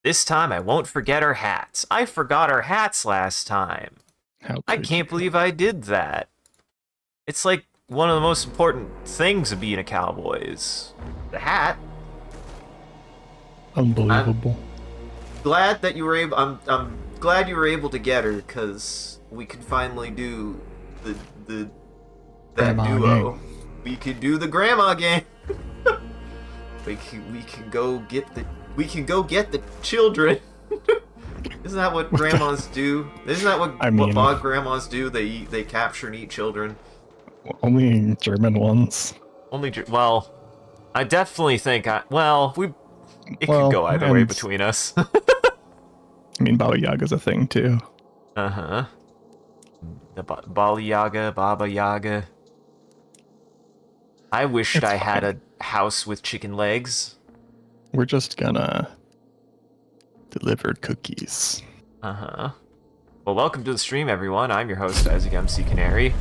This time I won't forget our hats. I forgot our hats last time. How I could can't you? believe I did that. It's like one of the most important things of being a cowboy is the hat. I'm Unbelievable. glad that you were able. I'm glad you were able to get her because we could finally do the that Grandma game. duo. We could do the grandma game. We can go get the children. Isn't that what grandmas do? Isn't that I what mean, bog grandmas do? They capture and eat children. only German ones. Well, I definitely think it could Well, go either way and between us. I mean, Baba Yaga's a thing too. Uh-huh. The Bali Yaga, Baba Yaga. I wished It's I had fine. a house with chicken legs. We're just gonna deliver cookies. Uh-huh. Well, welcome to the stream, everyone. I'm your host, Isaac MCCanary.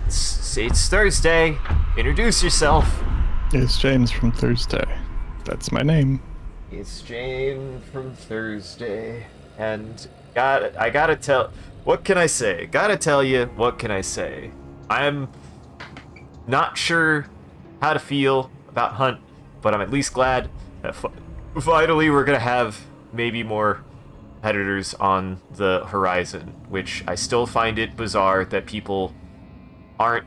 It's Thursday. Introduce yourself. It's James from Thursday. That's my name. It's Jane from Thursday. And I gotta tell... What can I say? Gotta tell you, what can I say? I'm not sure how to feel about Hunt, but I'm at least glad that finally we're gonna have maybe more competitors on the horizon, which I still find it bizarre that people aren't...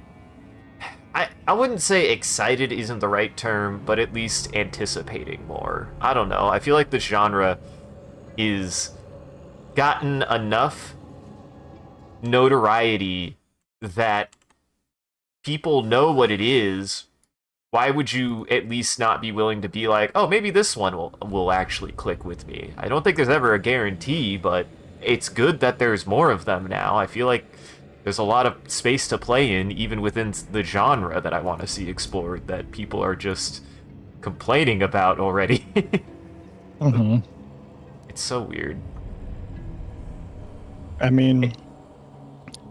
I wouldn't say excited isn't the right term, but at least anticipating more. I don't know. I feel like the genre is gotten enough notoriety that people know what it is. Why would you at least not be willing to be like, oh, maybe this one will actually click with me? I don't think there's ever a guarantee, but it's good that there's more of them now. I feel like there's a lot of space to play in, even within the genre that I want to see explored, that people are just complaining about already. Mm-hmm. It's so weird. I mean,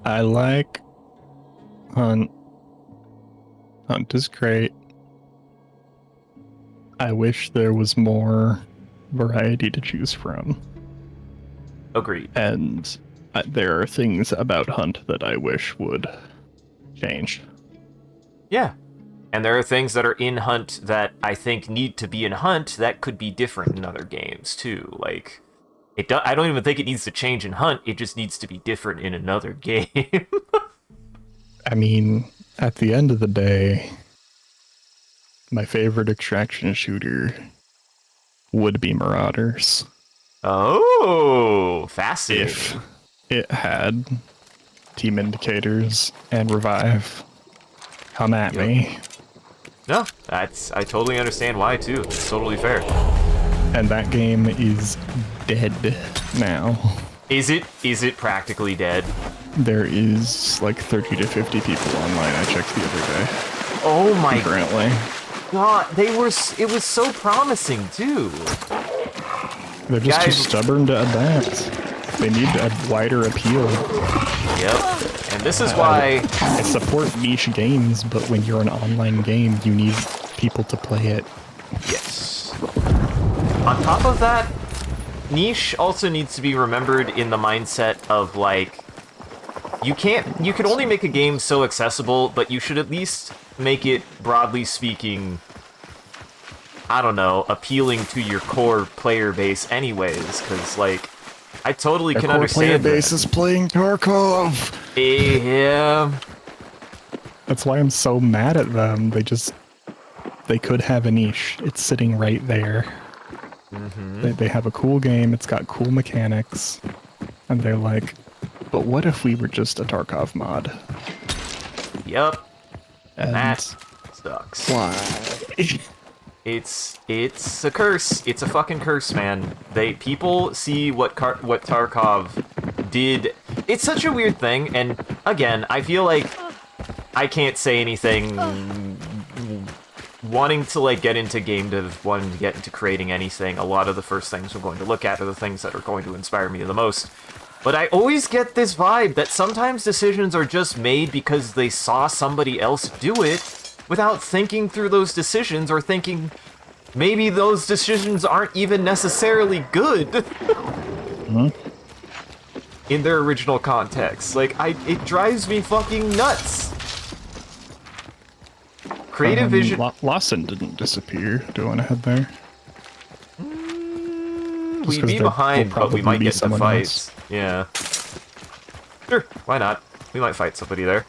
I like Hunt. Hunt is great. I wish there was more variety to choose from. Agreed. And there are things about Hunt that I wish would change. Yeah. And there are things that are in Hunt that I think need to be in Hunt that could be different in other games, too. Like, I don't even think it needs to change in Hunt, it just needs to be different in another game. I mean, at the end of the day, my favorite extraction shooter would be Marauders. Oh, fascinating. If it had team indicators and revive. Come at me. No, I totally understand why, too. It's totally fair. And that game is dead now. Is it practically dead? There is like 30 to 50 people online. I checked the other day. Oh my Currently. god, it was so promising, too. They're just too stubborn to adapt. They need a wider appeal. Yep. And this is why I support niche games, but when you're an online game, you need people to play it. yes. On top of that, niche also needs to be remembered in the mindset of like you can only make a game so accessible, but you should at least make it, broadly speaking, I don't know, appealing to your core player base anyways, because like I totally can understand Player base is playing Tarkov. Yeah. That's why I'm so mad at them. They could have a niche. It's sitting right there. Mm-hmm. They have a cool game. It's got cool mechanics, and they're like, but what if we were just a Tarkov mod? Yep. And That sucks. why? It's a curse. It's a fucking curse, man. People see what Tarkov did. It's such a weird thing, and again, I feel like I can't say anything. Wanting to like get into game dev, wanting to get into creating anything, a lot of the first things I'm going to look at are the things that are going to inspire me the most. But I always get this vibe that sometimes decisions are just made because they saw somebody else do it without thinking through those decisions or thinking maybe those decisions aren't even necessarily good in their original context. Like, it drives me fucking nuts. Creative vision. Lawson didn't disappear. Do I want to head there? We'd be behind, but we might get into fights. Else. Yeah. Sure, why not? We might fight somebody there.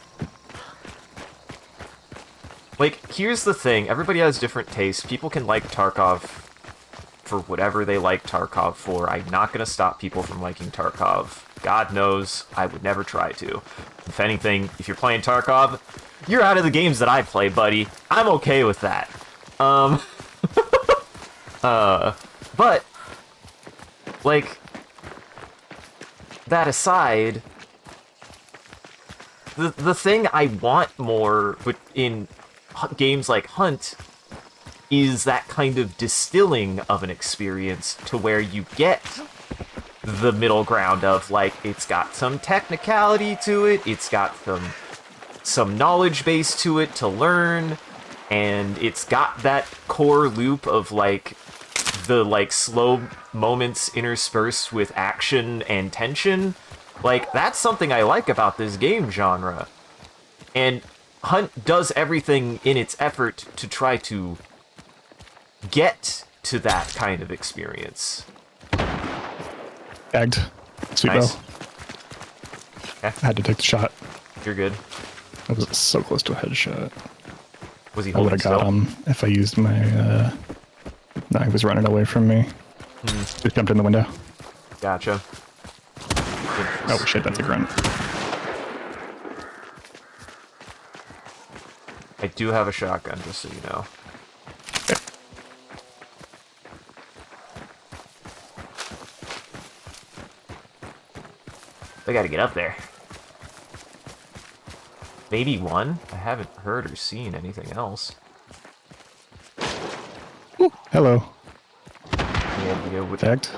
Like, here's the thing. Everybody has different tastes. People can like Tarkov for whatever they like Tarkov for. I'm not going to stop people from liking Tarkov. God knows I would never try to. If anything, if you're playing Tarkov, you're out of the games that I play, buddy. I'm okay with that. But, like, that aside, the thing I want more in games like Hunt is that kind of distilling of an experience to where you get the middle ground of, like, it's got some technicality to it, it's got some knowledge base to it to learn, and it's got that core loop of, like, the, like, slow moments interspersed with action and tension. Like, that's something I like about this game genre. And Hunt does everything in its effort to try to get to that kind of experience. Bagged. Sweet Nice. bow. Okay. I had to take the shot. You're good. I was so close to a headshot. Was he I would holding have got still? him if I used my... No, he was running away from me. Just jumped in the window. Gotcha. Oh shit, that's a grunt. I do have a shotgun, just so you know. I gotta get up there. Maybe one? I haven't heard or seen anything else. Ooh, hello. Yeah, video with Tagged.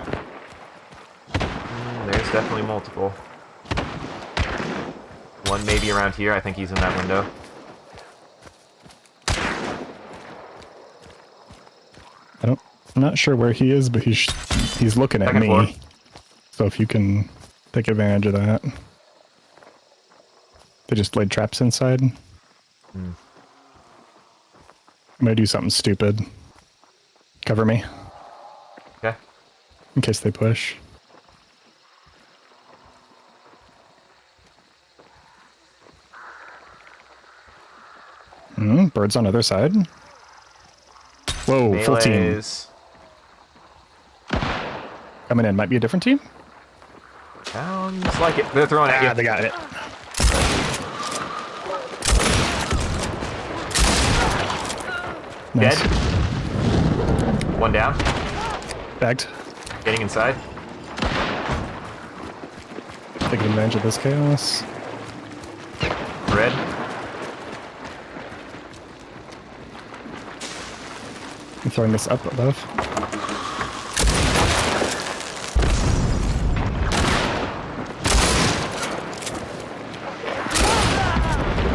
There's definitely multiple. One maybe around here. I think he's in that window. I'm not sure where he is, but he's looking at Second me. floor. So if you can take advantage of that. They just laid traps inside. I'm gonna do something stupid. Cover me, Okay. in case they push. Birds on other side. Whoa, full team. Melees. Coming in. Might be a different team? Sounds like it. They're throwing at you. They got it. Nice. Dead. One down. Bagged. Getting inside. Taking advantage of this chaos. Red. I'm throwing this up above.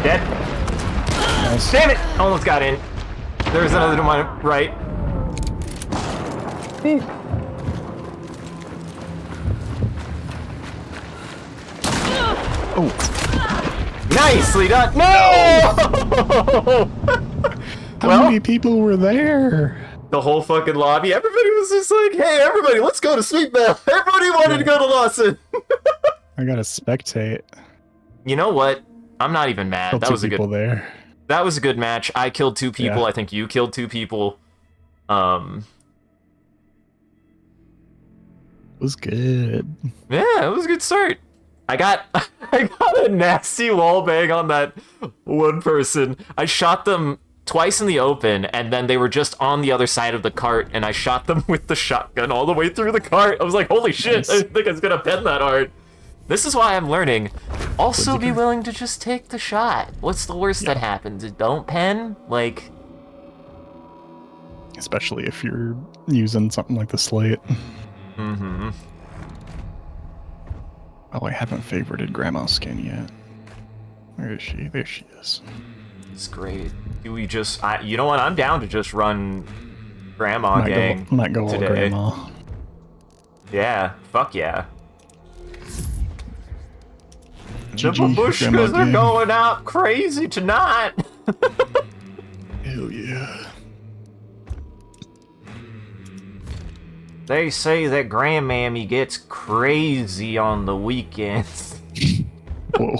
Dead. Nice. Damn it! Almost got in. There's another one right. Oh, Nicely done. No! how many people were there? The whole fucking lobby. Everybody was just like, "Hey, everybody, let's go to Sweet Bell." Everybody wanted to go to Lawson. I gotta spectate. You know what? I'm not even mad. Killed That two was a people good. there. That was a good match. I killed 2 people. Yeah. I think you killed 2 people. It was good. Yeah, it was a good start. I got a nasty wall bang on that one person. I shot them twice in the open, and then they were just on the other side of the cart, and I shot them with the shotgun all the way through the cart. I was like, holy shit, Nice. I didn't think I was gonna pen that hard. This is why I'm learning. Also What'd be you do? willing to just take the shot. What's the worst that happens? Don't pen? Like, Especially if you're using something like the slate. mm-hmm. Oh, I haven't favorited Grandma's skin yet. Where is she? There she is. It's great. Do we just, you know what, I'm down to just run Grandma gang might go all today. grandma. Yeah, fuck yeah. The GG, babushkas grandma are gang. going out crazy tonight. Hell yeah. They say that grandmammy gets crazy on the weekends. Whoa.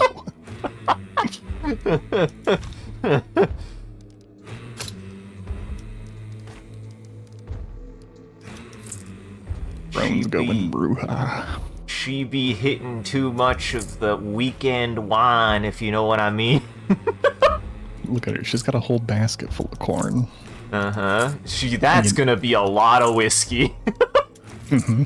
Brown's going bruja. She be hitting too much of the weekend wine, if you know what I mean. Look at her. She's got a whole basket full of corn. Uh-huh. That's gonna be a lot of whiskey. Mm-hmm.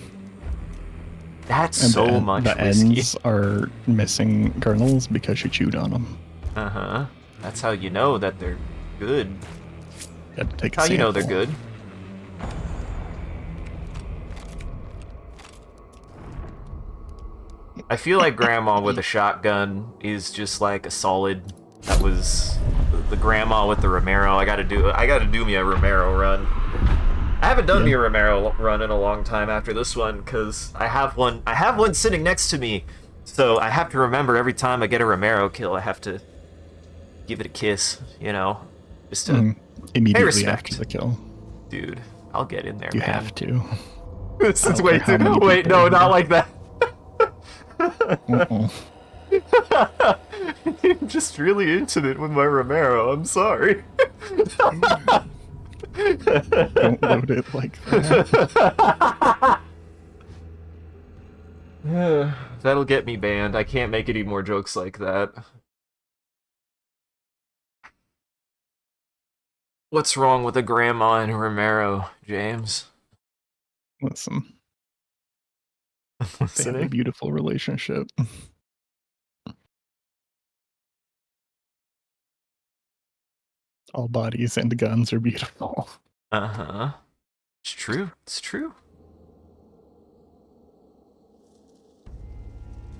That's And so much the whiskey. ends are missing kernels because she chewed on them. Uh-huh. That's how you know that they're good. You had to take How you know they're good. I feel like Grandma with a shotgun is just like a solid. That was the Grandma with the Romero. I gotta do me a Romero run. I haven't done me a Romero run in a long time after this one because I have one sitting next to me, so I have to remember every time I get a Romero kill, I have to give it a kiss, you know, just to immediately respect. after the kill. Dude, I'll get in there. You man. have to. This is don't way care how too. many Wait, people no, are not here. like that. Uh-uh. I'm just really intimate with my Romero. I'm sorry. Don't load it like that. That'll get me banned. I can't make any more jokes like that. What's wrong with a Grandma and Romero, James? Listen. They have a beautiful relationship. All bodies and guns are beautiful. Uh-huh. It's true. It's true.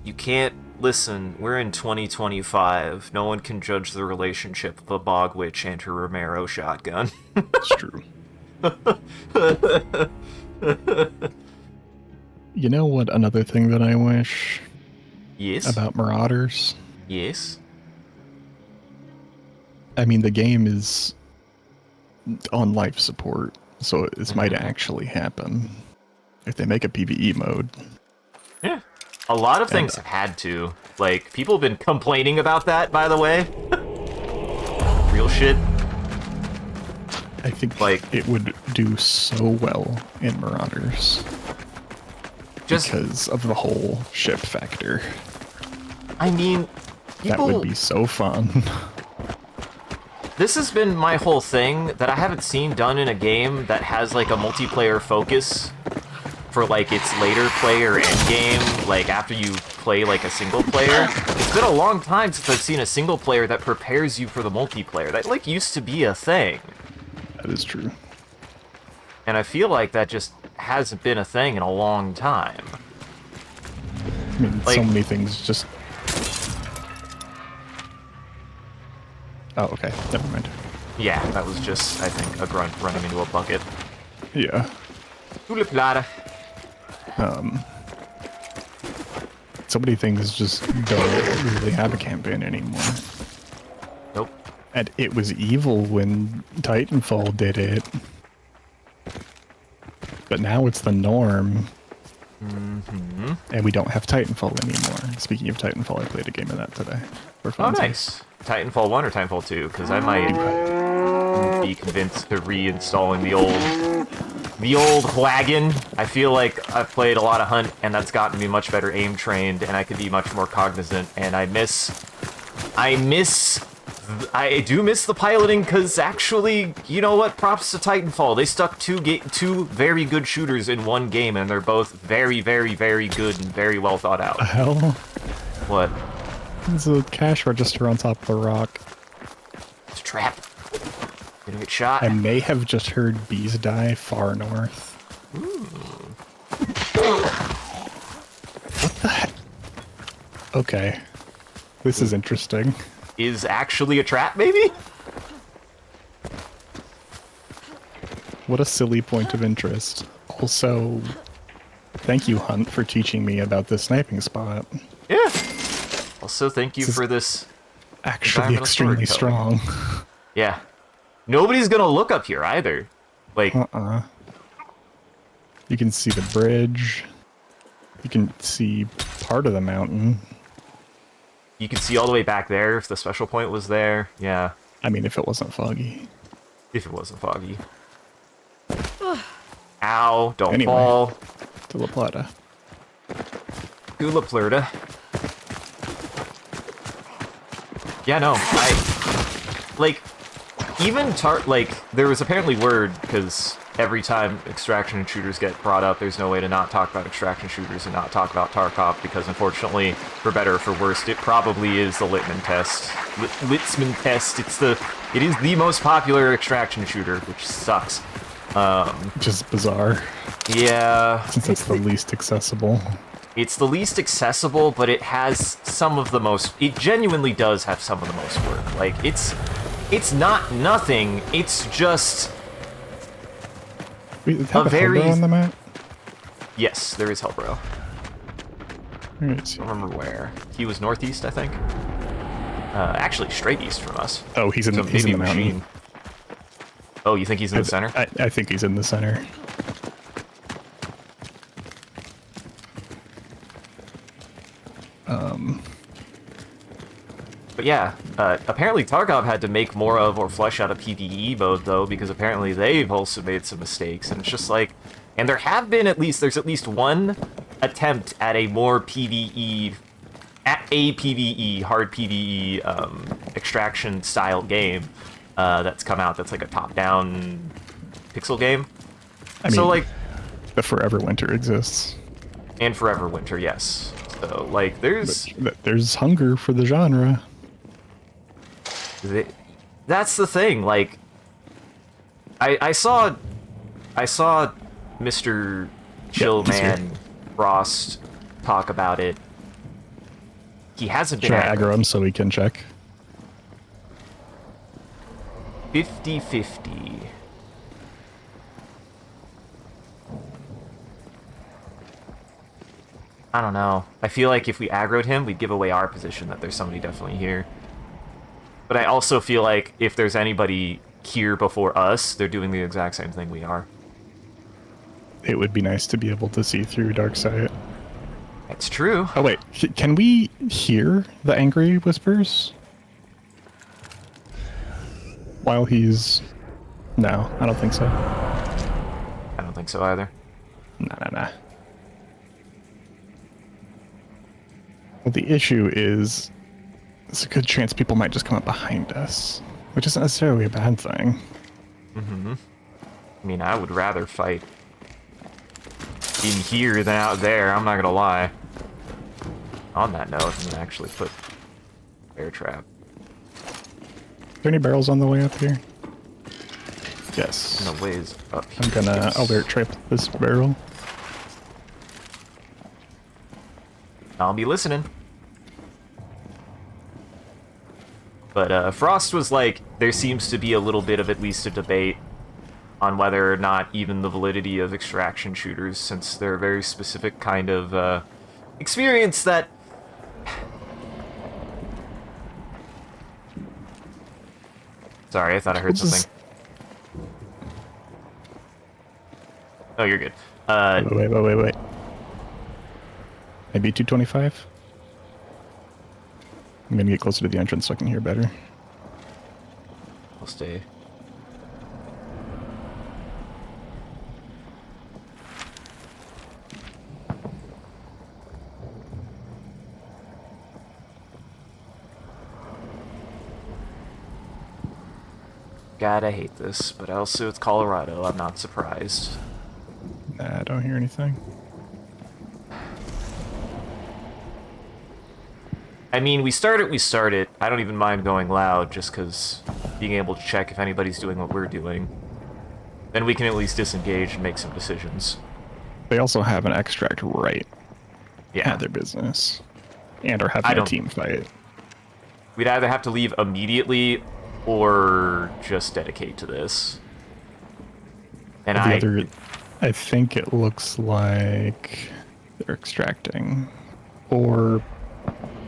You can't listen. We're in 2025. No one can judge the relationship of a bog witch and her Romero shotgun. It's true. You know what? Another thing that I wish Yes. about Marauders. Yes. I mean, the game is on life support, so this might actually happen if they make a PvE mode. Yeah. A lot of things have had to. Like, people have been complaining about that, by the way. Real shit. I think like it would do so well in Marauders. Just because of the whole ship factor. I mean, that would be so fun. This has been my whole thing that I haven't seen done in a game that has like a multiplayer focus for like its later play or end game, like after you play like a single player. It's been a long time since I've seen a single player that prepares you for the multiplayer. That like used to be a thing. That is true. And I feel like that just hasn't been a thing in a long time. I mean, like, so many things just... Oh, okay. Never mind. Yeah, that was just, I think, a grunt running into a bucket. Yeah. So many things just don't really have a campaign anymore. Nope. And it was evil when Titanfall did it. But now it's the norm. Mm-hmm. And we don't have Titanfall anymore. Speaking of Titanfall, I played a game of that today. Oh, nice. Titanfall 1 or Titanfall 2? Because I might be convinced to reinstalling the old wagon. I feel like I've played a lot of Hunt, and that's gotten me much better aim trained, and I could be much more cognizant, and I do miss the piloting, because actually, you know what, props to Titanfall. They stuck two very good shooters in one game, and they're both very, very, very good and very well thought out. The hell? What? There's a cash register on top of the rock. It's a trap. Gonna get shot. I may have just heard bees die far north. Ooh. What the heck? Okay. This is interesting. Is actually a trap, maybe? What a silly point of interest. Also, thank you, Hunt, for teaching me about this sniping spot. Yeah. Also, thank you This is for this actually environmental extremely storytelling. strong. Yeah. Nobody's gonna look up here either. Like, You can see the bridge. You can see part of the mountain. you can see all the way back there if the special point was there. Yeah. I mean, if it wasn't foggy. If it wasn't foggy. Ow, don't Anyway. fall. To La Plata. Hula Plurta. Yeah, no, there was apparently word, because every time extraction shooters get brought up, there's no way to not talk about extraction shooters and not talk about Tarkov, because unfortunately, for better or for worse, it probably is the Litman test. Litzman test, it is the most popular extraction shooter, which sucks. Which is bizarre. Yeah. Since it's the least accessible. It's the least accessible, but it has some of the most... It genuinely does have some of the most work. Like, it's not nothing, it's just... Wait, have a very... on the map? Yes, there is Hellbro. I Right, don't remember where. He was northeast, I think. Actually, straight east from us. Oh, he's in, so he's in the mountain. Machine. Oh, you think he's in the center? I think he's in the center. But yeah, apparently Tarkov had to make more of or flesh out a PvE mode, though, because apparently they've also made some mistakes, and it's just like... And there's at least one attempt at a more PvE... At a PvE, hard PvE, extraction-style game that's come out that's like a top-down pixel game. I mean, so, like... The Forever Winter exists. And Forever Winter, yes. So, like, there's hunger for the genre. That's the thing, like... I saw Mr. Chillman Frost talk about it. He hasn't been aggro him so we can check. 50-50. I don't know. I feel like if we aggroed him, we'd give away our position that there's somebody definitely here. But I also feel like if there's anybody here before us, they're doing the exact same thing we are. It would be nice to be able to see through Dark Sight. That's true. Oh wait, can we hear the angry whispers? While he's... No, I don't think so. I don't think so either. Nah. Well, the issue is, there's a good chance people might just come up behind us, which isn't necessarily a bad thing. Mm-hmm. I mean, I would rather fight in here than out there, I'm not gonna lie. On that note, I'm gonna actually put bear trap. Are there any barrels on the way up here? Yes. No ways up here. I'm gonna alert trap this barrel. I'll be listening. But Frost was like, there seems to be a little bit of at least a debate on whether or not even the validity of extraction shooters, since they're a very specific kind of experience that... Sorry, I thought I heard something. Oh, you're good. Wait. Maybe 225? I'm gonna get closer to the entrance so I can hear better. I'll stay. God, I hate this, but also it's Colorado. I'm not surprised. Nah, I don't hear anything. I mean, we start it. I don't even mind going loud, just because being able to check if anybody's doing what we're doing. Then we can at least disengage and make some decisions. They also have an extract right Yeah. at their business. And are having a team fight. We'd either have to leave immediately or just dedicate to this. And I think it looks like they're extracting. Or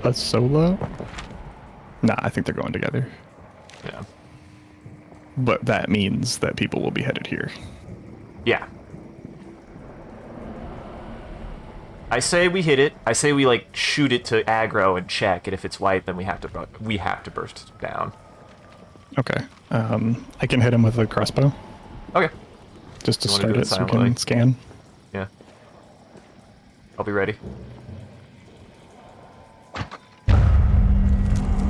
a solo? Nah, I think they're going together. Yeah. But that means that people will be headed here. Yeah. I say we hit it. I say we like shoot it to aggro and check, and if it's white, then we have to burst down. Okay. I can hit him with a crossbow. Okay. Just to You wanna start do it it so we silently? can scan. Yeah. I'll be ready.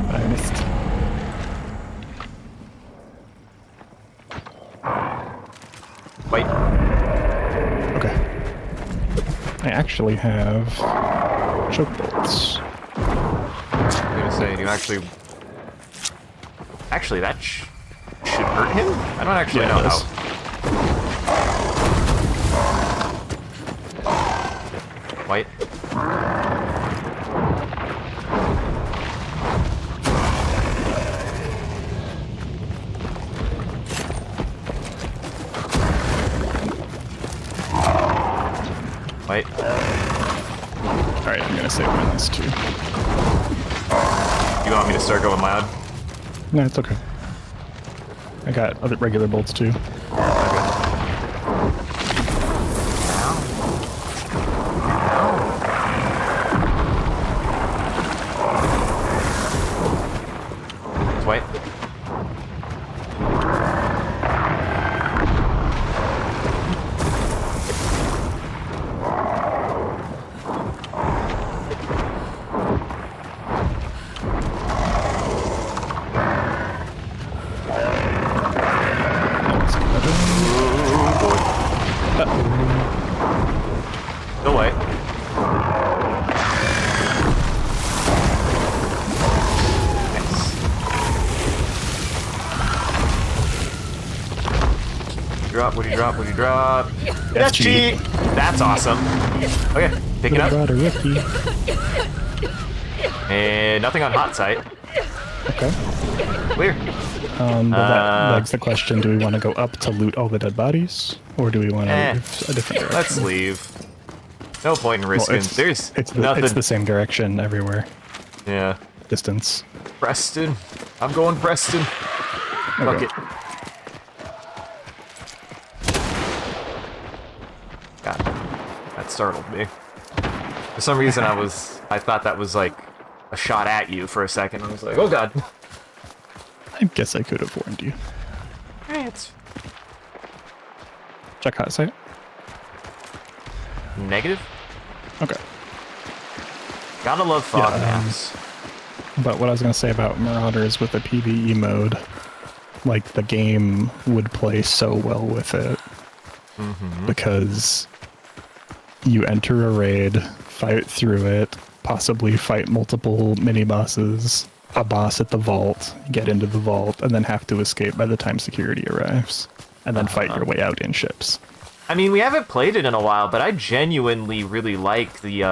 I missed. White. Okay. I actually have choke bolts. I'm gonna say, do you actually... Actually, that should hurt him? I don't actually know it how. does. White. White. Alright, I'm gonna save my last two. You want me to start going loud? No, it's okay. I got other regular bolts too. It's white. Go away. Nice. Drop, what do you drop, what do you drop? That's cheat! That's awesome. Okay, pick it up. And nothing on hot site. Okay. Clear. That begs the question, do we want to go up to loot all the dead bodies? Or do we want to move a different direction? Let's leave. No point in risking. There's nothing. It's the same direction everywhere. Yeah. Distance. Preston. I'm going Preston. Fuck Okay. it. God, that startled me. For some reason, I thought that was like a shot at you for a second. I was like, oh god. I guess I could have warned you. Hey, it's Check hot site. negative. Okay. Gotta love fog Yeah, maps. But what I was going to say about Marauders with the PvE mode, like the game would play so well with it. Because you enter a raid, fight through it, possibly fight multiple mini-bosses, a boss at the vault, get into the vault, and then have to escape by the time security arrives. And then fight your way out in ships. I mean, we haven't played it in a while, but I genuinely really like the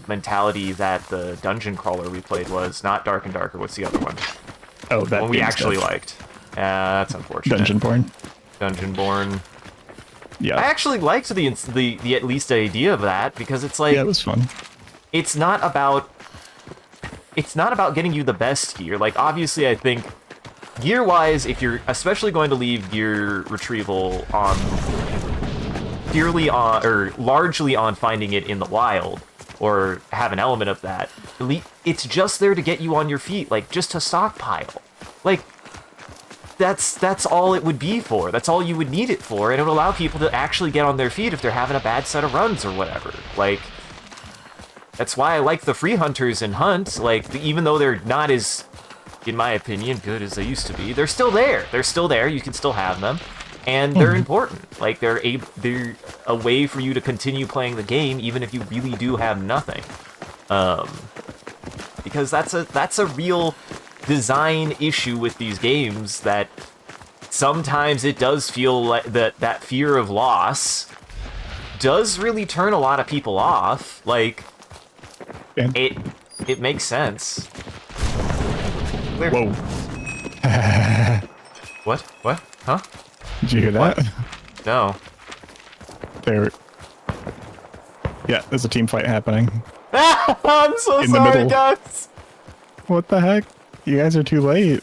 mentality that the dungeon crawler we played was. Not Dark and Darker, what's the other one? Oh, that One we game actually stuff. liked. That's unfortunate. Dungeonborn. Dungeonborn. Yeah. I actually liked the at least idea of that, because it's like... Yeah, it was fun. It's not about getting you the best gear. Like, obviously, I think gear-wise, if you're especially going to leave gear retrieval on purely on or largely on finding it in the wild, or have an element of that, it's just there to get you on your feet, like just to stockpile. Like, that's all it would be for. That's all you would need it for, and it would allow people to actually get on their feet if they're having a bad set of runs or whatever. Like, that's why I like the free hunters in Hunt. Like, even though they're not as, in my opinion, good as they used to be, they're still there. They're still there. You can still have them, and they're important. Like, they're a way for you to continue playing the game, even if you really do have nothing. Because that's a real design issue with these games, that sometimes it does feel like that fear of loss does really turn a lot of people off. Like, it makes sense. Clear. Whoa. What? Huh? Did you hear that? No. There. Yeah, there's a team fight happening. I'm so In the sorry, middle. guys. What the heck? You guys are too late.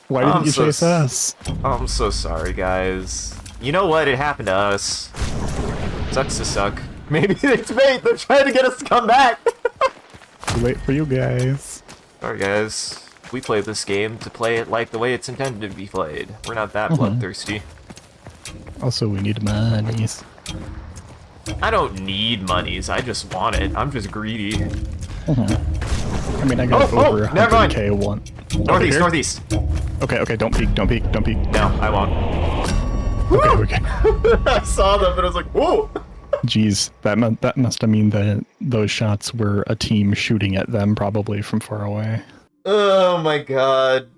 Why didn't you chase us? I'm so sorry, guys. You know what? It happened to us. Sucks to suck. Maybe it's fate. They're trying to get us to come back. Too late for you guys. Sorry, guys. We played this game to play it like the way it's intended to be played. We're not that bloodthirsty. Also, we need monies. I don't need monies. I just want it. I'm just greedy. I mean, I got over never mind. 100k one. Northeast, northeast. Okay, don't peek, don't peek, don't peek. No, I won't. Okay. I saw them and I was like, whoa! Jeez, that must have mean that those shots were a team shooting at them, probably from far away. Oh my god.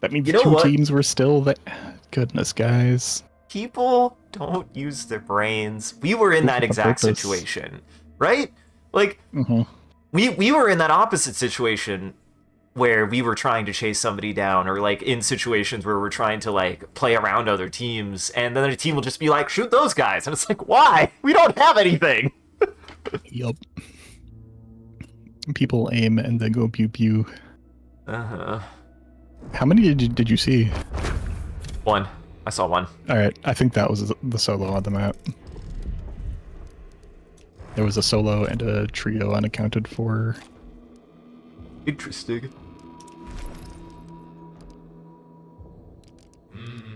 That means You know two what? teams were still there. Goodness, guys. People don't use their brains. We were in that exact purpose. situation, right? Like, we were in that opposite situation where we were trying to chase somebody down, or like in situations where we're trying to like play around other teams, and then a team will just be like, shoot those guys, and it's like, why? We don't have anything. Yup. People aim and then go pew pew. Uh-huh. How many did you see? One. I saw one. Alright, I think that was the solo on the map. There was a solo and a trio unaccounted for. Interesting.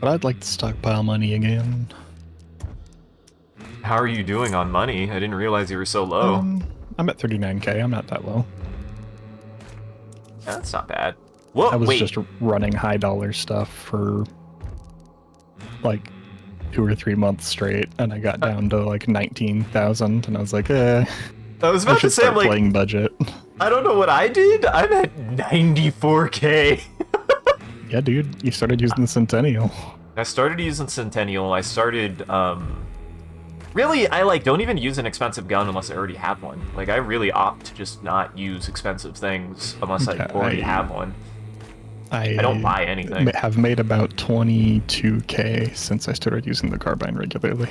But I'd like to stockpile money again. How are you doing on money? I didn't realize you were so low. I'm at 39k, I'm not that low. Yeah, that's not bad. Whoa, I was wait. just running high dollar stuff for like 2 or 3 months straight, and I got down to like 19,000, and I was like, I was I about to should say, start I'm like, playing budget. I don't know what I did. I'm at 94k. Yeah, dude, you started using the Centennial. I started using Centennial. I started, really, I like don't even use an expensive gun unless I already have one. Like, I really opt to just not use expensive things unless I Yeah, already have one. I don't buy anything. have made about 22k since I started using the carbine regularly.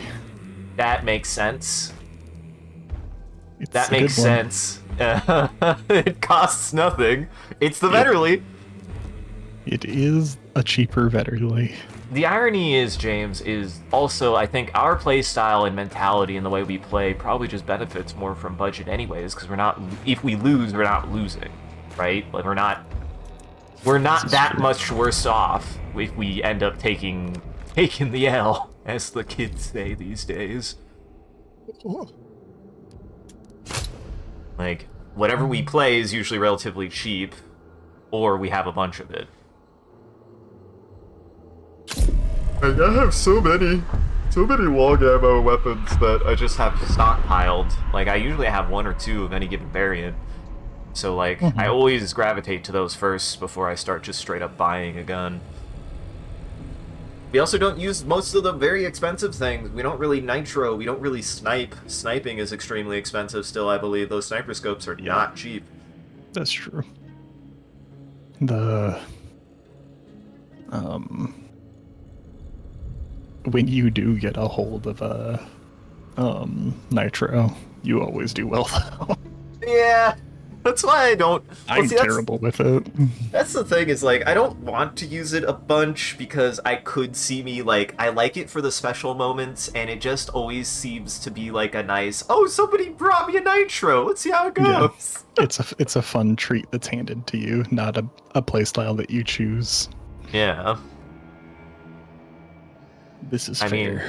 That makes sense. It's That a good makes one. sense. It costs nothing. It's the Vetterly. It is a cheaper Vetterly. The irony is, James, is also, I think, our play style and mentality and the way we play probably just benefits more from budget anyways, because we're not, if we lose, we're not losing, right? Like, we're not that true. much worse off if we end up taking the L, as the kids say these days. Like, whatever we play is usually relatively cheap, or we have a bunch of it. And I have so many long ammo weapons that I just have stockpiled. Like, I usually have 1 or 2 of any given variant. So, like, I always gravitate to those first before I start just straight up buying a gun. We also don't use most of the very expensive things. We don't really nitro, we don't really snipe. Sniping is extremely expensive still, I believe. Those sniper scopes are not cheap. That's true. When you do get a hold of a nitro, you always do well though. Yeah, that's why I don't. I'm terrible with it. That's the thing, is like, I don't want to use it a bunch because I could see me, like, I like it for the special moments, and it just always seems to be like a nice, oh, somebody brought me a nitro, let's see how it goes. Yeah. It's a fun treat that's handed to you, not a playstyle that you choose. Yeah. This is I fair. mean,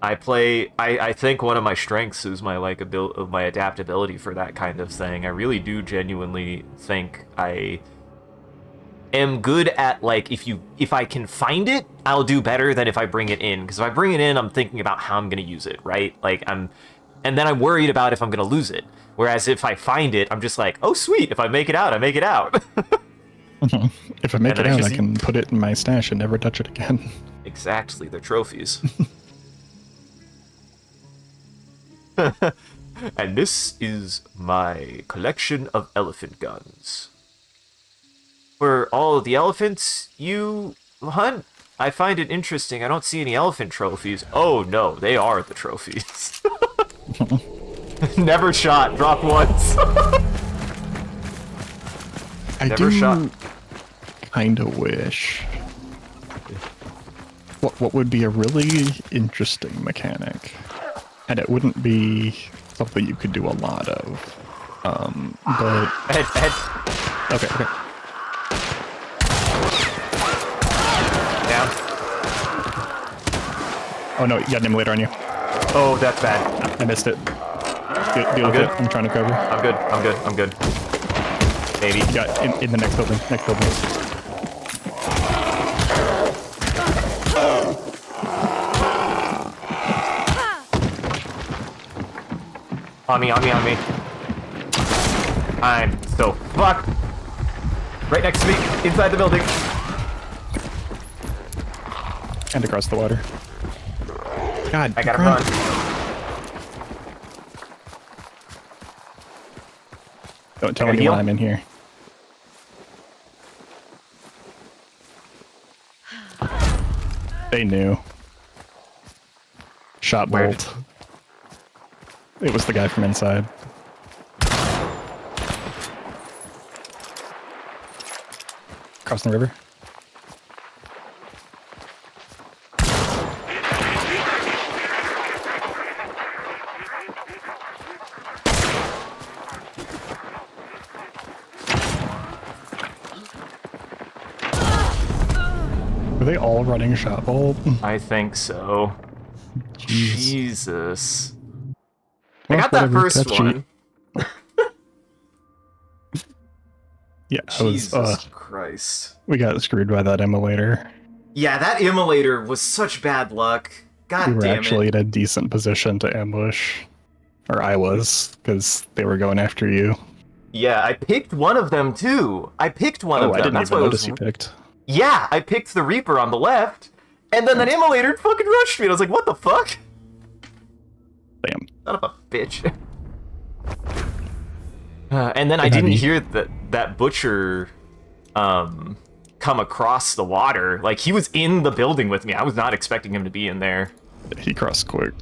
I think one of my strengths is my my adaptability for that kind of thing. I really do genuinely think I am good at, like, if I can find it, I'll do better than if I bring it in. Because if I bring it in, I'm thinking about how I'm gonna use it, right? Like, and then I'm worried about if I'm gonna lose it. Whereas if I find it, I'm just like, oh sweet, if I make it out, I make it out. If I make it out, I just can put it in my stash and never touch it again. Exactly, they're trophies. And this is my collection of elephant guns. For all of the elephants you hunt, I find it interesting. I don't see any elephant trophies. Oh no, they are the trophies. Never shot. Drop once. I Never do shot. kind of wish. What would be a really interesting mechanic, and it wouldn't be something you could do a lot of, but Ahead. okay. Down. Oh no, you got an emulator on you. Oh, that's bad. I missed it. Deal with good. it. I'm trying to cover. I'm good. Maybe. You got in the next building. On me. I'm so fucked. Right next to me, inside the building. And across the water. God, I gotta run. run. Don't tell I gotta anyone heal. I'm in here. They knew. Shot Where bolt. It was the guy from inside. Crossing the river. Were they all running shot bolt? I think so. Jeez. Jesus. Well, I got that whatever, first that's cheap. one. Yeah, Jesus Christ. we got screwed by that emulator. Yeah, that immolator was such bad luck. God We were damn actually it. in a decent position to ambush. Or I was, because they were going after you. Yeah, I picked one of them too. I picked one of them. I didn't That's even why I notice was... you picked. Yeah, I picked the Reaper on the left, and then that immolator fucking rushed me, and I was like, what the fuck? Damn. Son of a bitch. And then I didn't hear that butcher come across the water. Like, he was in the building with me. I was not expecting him to be in there. He crossed quick.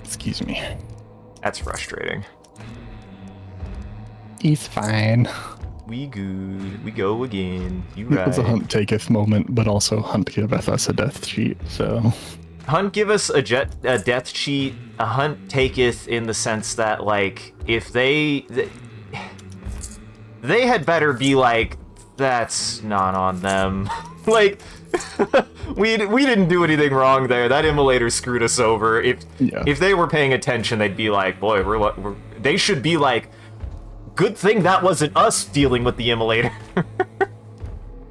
Excuse me. That's frustrating. He's fine. We good. We go again. You It was a right. hunt taketh moment, but also hunt giveth us a death sheet, so... Hunt give us a death cheat. A hunt taketh in the sense that, like, if they had better be like, that's not on them. Like, we didn't do anything wrong there. That immolator screwed us over. If they were paying attention, they'd be like, boy, they should be like, good thing that wasn't us dealing with the immolator.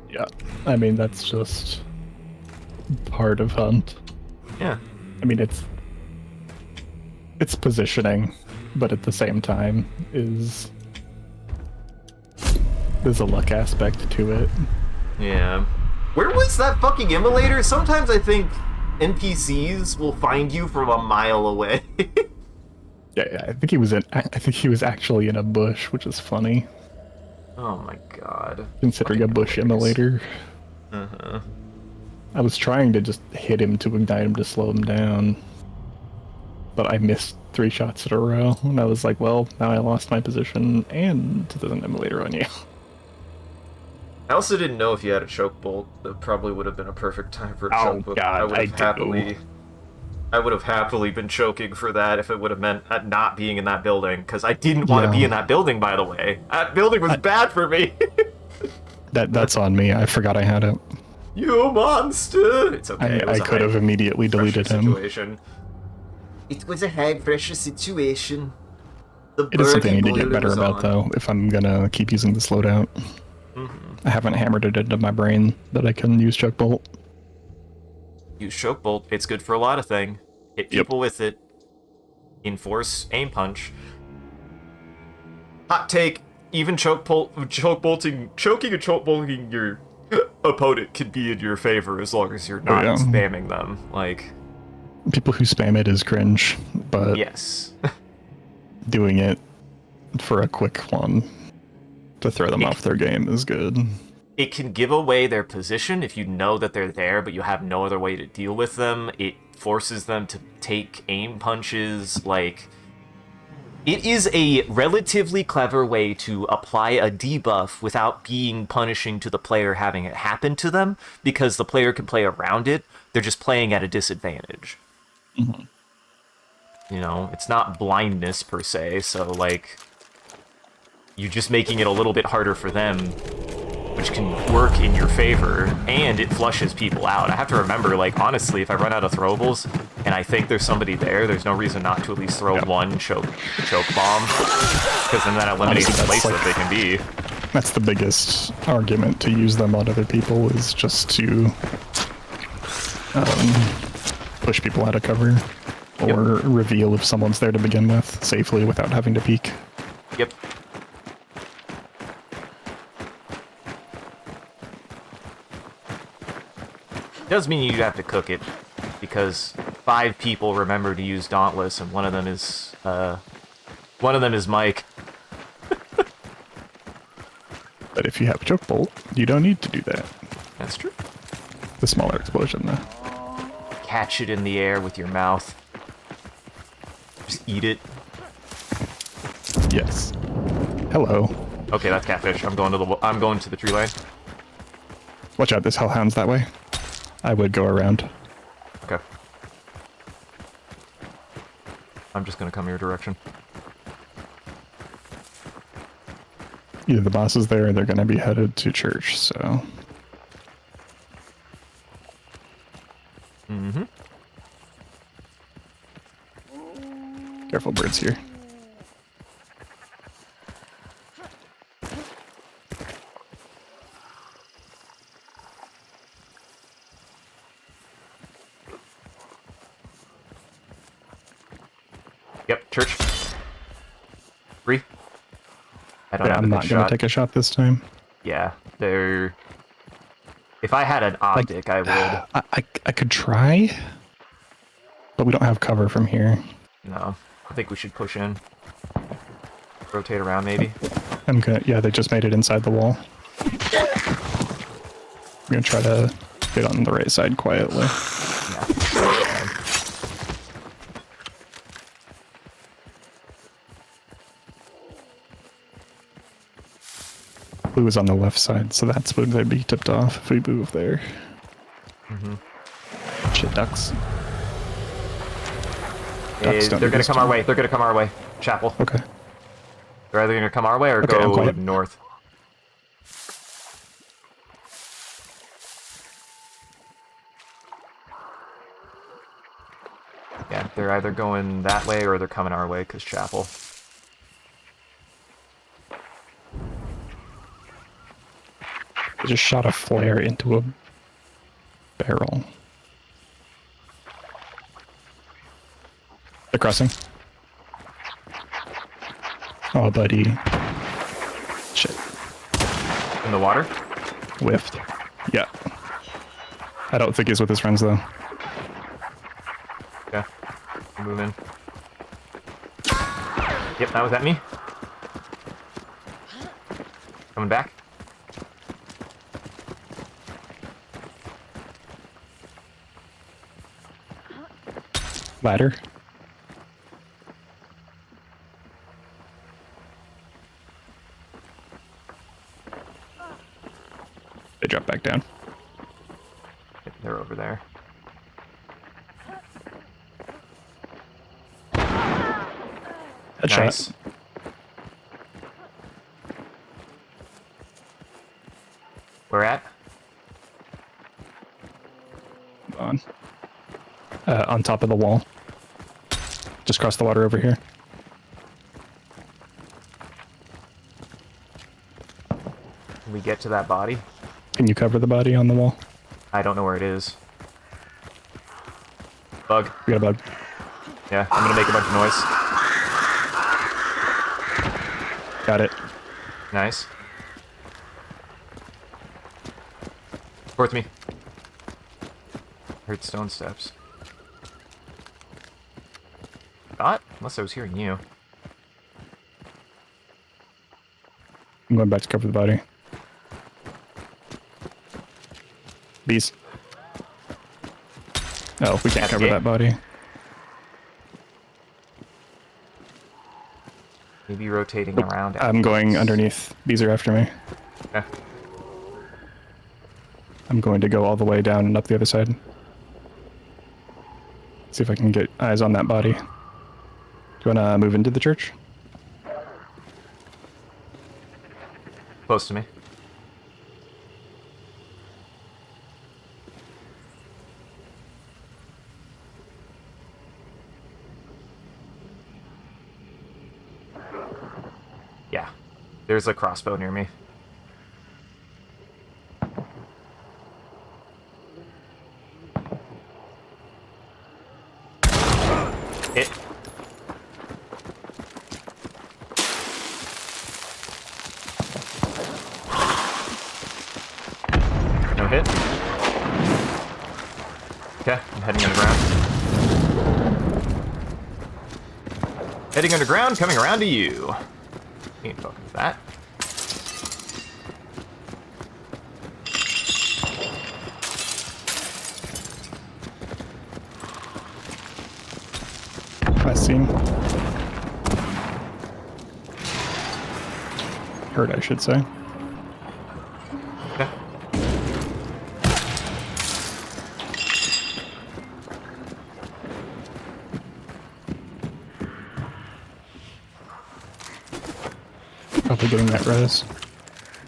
Yeah, I mean, that's just part of hunt. Yeah. I mean, it's positioning, but at the same time there's a luck aspect to it. Yeah. Where was that fucking immolator? Sometimes I think NPCs will find you from a mile away. Yeah, I think he was actually in a bush, which is funny, Oh my god. considering Fucking a bush immolators. immolator. Uh-huh. I was trying to just hit him to ignite him to slow him down, but I missed 3 shots in a row, and I was like, well, now I lost my position, and there's an immolator on you. I also didn't know if you had a choke bolt. That probably would have been a perfect time for a Oh, choke bolt. God, I would have happily been choking for that if it would have meant not being in that building, because I didn't want to be in that building, by the way. That building was bad for me. That's on me. I forgot I had it. You monster! It's okay. I could have immediately deleted him. Situation. It was a high pressure situation. It is something I need to get better about, though, if I'm gonna keep using the slowdown. I haven't hammered it into my brain that I can use choke bolt. Use choke bolt. It's good for a lot of things. Hit people with it. Enforce aim punch. Hot take. Even choking and choke bolting your opponent can be in your favor as long as you're not spamming them. Like, people who spam it is cringe, but yes. doing it for a quick one to throw them off their game is good. It can give away their position if you know that they're there, but you have no other way to deal with them. It forces them to take aim punches. Like, it is a relatively clever way to apply a debuff without being punishing to the player having it happen to them, because the player can play around it. They're just playing at a disadvantage. Mm-hmm. You know, it's not blindness per se, so, like, you're just making it a little bit harder for them, which can work in your favor, and it flushes people out. I have to remember, like, honestly, if I run out of throwables and I think there's somebody there, there's no reason not to at least throw one choke bomb, because then that eliminates the place that they can be. That's the biggest argument to use them on other people, is just to push people out of cover, or reveal if someone's there to begin with safely without having to peek. Yep. Does mean you have to cook it, because 5 people remember to use Dauntless, and one of them is Mike. But if you have Choke Bolt, you don't need to do that. That's true. The smaller explosion, though. Catch it in the air with your mouth. Just eat it. Yes. Hello. Okay, that's catfish. I'm going to the tree line. Watch out, there's hellhounds that way. I would go around. Okay. I'm just gonna come your direction. Either the boss is there or they're gonna be headed to church, so. Mm-hmm. Careful, birds here. Yep, church. 3. I don't have I'm not gonna take a shot this time. Yeah, they're... If I had an optic, I would. I could try, but we don't have cover from here. No, I think we should push in. Rotate around, maybe. I'm gonna... Yeah, they just made it inside the wall. I'm gonna try to get on the right side quietly. Yeah. Blue is on the left side, so that's where they'd be tipped off if we move there. Mm-hmm. Shit, ducks. They're gonna come our way. They're gonna come our way. Chapel. Okay. They're either gonna come our way or Okay, go north. Yeah, they're either going that way or they're coming our way, because chapel. I just shot a flare into a barrel. They're crossing. Oh, buddy. Shit. In the water? Whiffed. Yeah. I don't think he's with his friends, though. Yeah. Move in. Yep, that was at me. Coming back. Ladder. They drop back down. Yep, they're over there. Headshot. Nice. Where at? On top of the wall. Just cross the water over here. Can we get to that body? Can you cover the body on the wall? I don't know where it is. Bug. We got a bug. Yeah, I'm gonna make a bunch of noise. Got it. Nice. Towards me. Heard stone steps. Not? Unless I was hearing you. going back to cover the body. Bees. Oh, we can't cover that body. Maybe rotating around. I'm going underneath. Bees are after me. Okay. I'm going to go all the way down and up the other side. See if I can get eyes on that body. Do you want to move into the church? Close to me. Yeah. There's a crossbow near me. Hit. No hit. Okay, I'm heading underground. Heading underground, coming around to you. Ain't fucking with that. Last scene. Heard, I should say. Okay. Probably getting that res.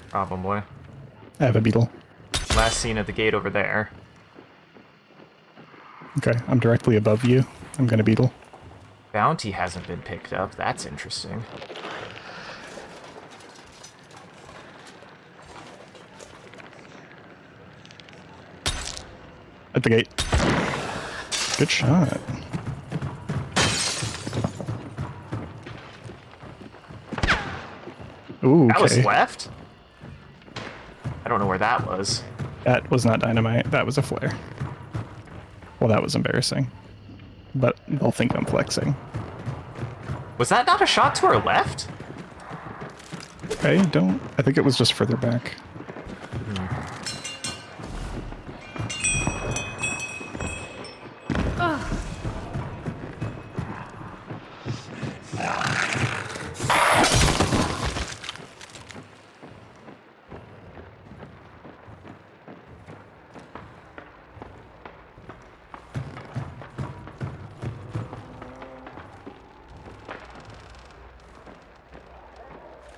Probably. I have a beetle. Last scene at the gate over there. Okay, I'm directly above you. I'm gonna beetle. Bounty hasn't been picked up. That's interesting. At the gate. Good shot. Ooh, That was okay. left? I don't know where that was. That was not dynamite. That was a flare. Well, that was embarrassing. But they'll think I'm flexing. Was that not a shot to our left? I don't... I think it was just further back.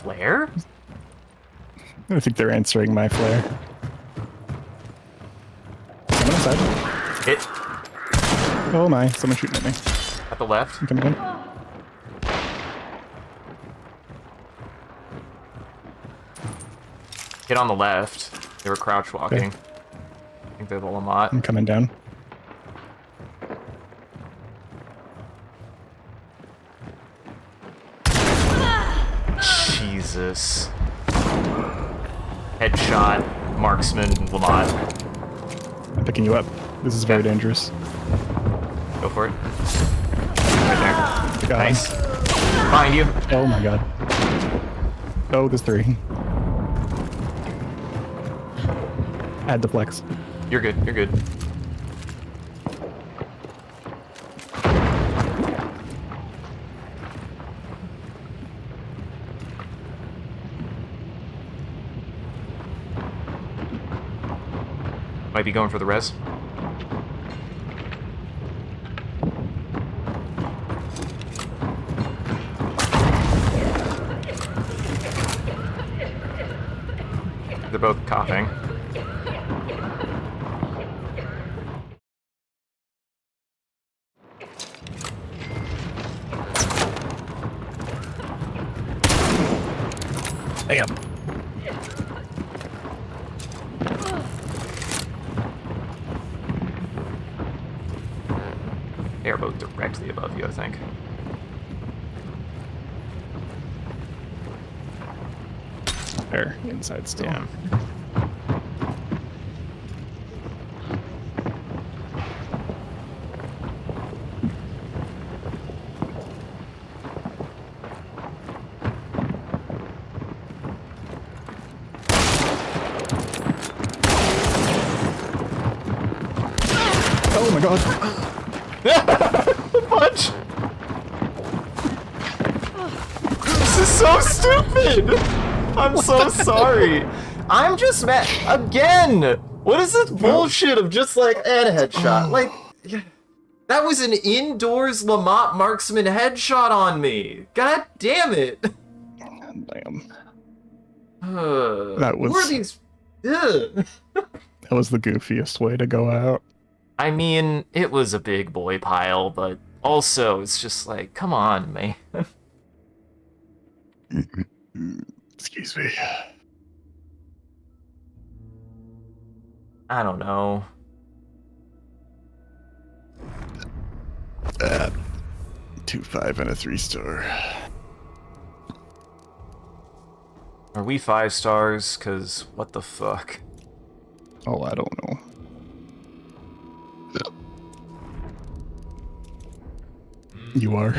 Where? I think they're answering my flare. Someone inside. Hit. Oh my, someone shooting at me. At the left. I'm coming in. Hit on the left. They were crouch walking. Okay. I think they're the Lamont. I'm coming down. Jesus. Headshot. Marksman. Lamont. I'm picking you up. This is very dangerous. Go for it. Right there. Got him. Nice. Behind you. Oh my god. Oh, there's three. Add the flex. You're good. You're good. Might be going for the res. They're both coughing. Damn. They are both directly above you, I think. There, inside still. Damn. Oh my god. Punch! This is so stupid! I'm so sorry. I'm just mad. Again! What is this bullshit of just like, and a headshot? Like, that was an indoors Lamont marksman headshot on me. God damn it. Damn. That was- Who are these? Ugh. That was the goofiest way to go out. I mean, it was a big boy pile, but also it's just like, come on, man. Excuse me. I don't know. 2-5 and a 3-star. Are we 5 stars? Cause what the fuck? Oh, I don't know. You are.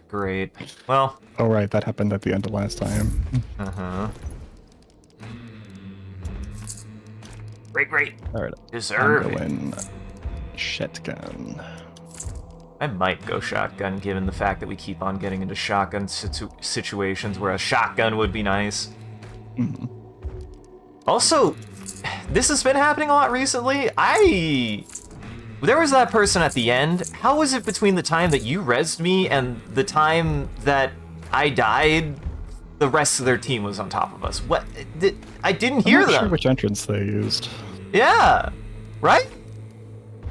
Great. Well. Oh right, that happened at the end of last time. Great. All right. Deserve I'm it. going shotgun. I might go shotgun, given the fact that we keep on getting into shotgun situations where a shotgun would be nice. Also, this has been happening a lot recently. There was that person at the end. How was it between the time that you rezzed me and the time that I died, the rest of their team was on top of us? What? I didn't hear I'm not them. sure which entrance they used. Yeah, right?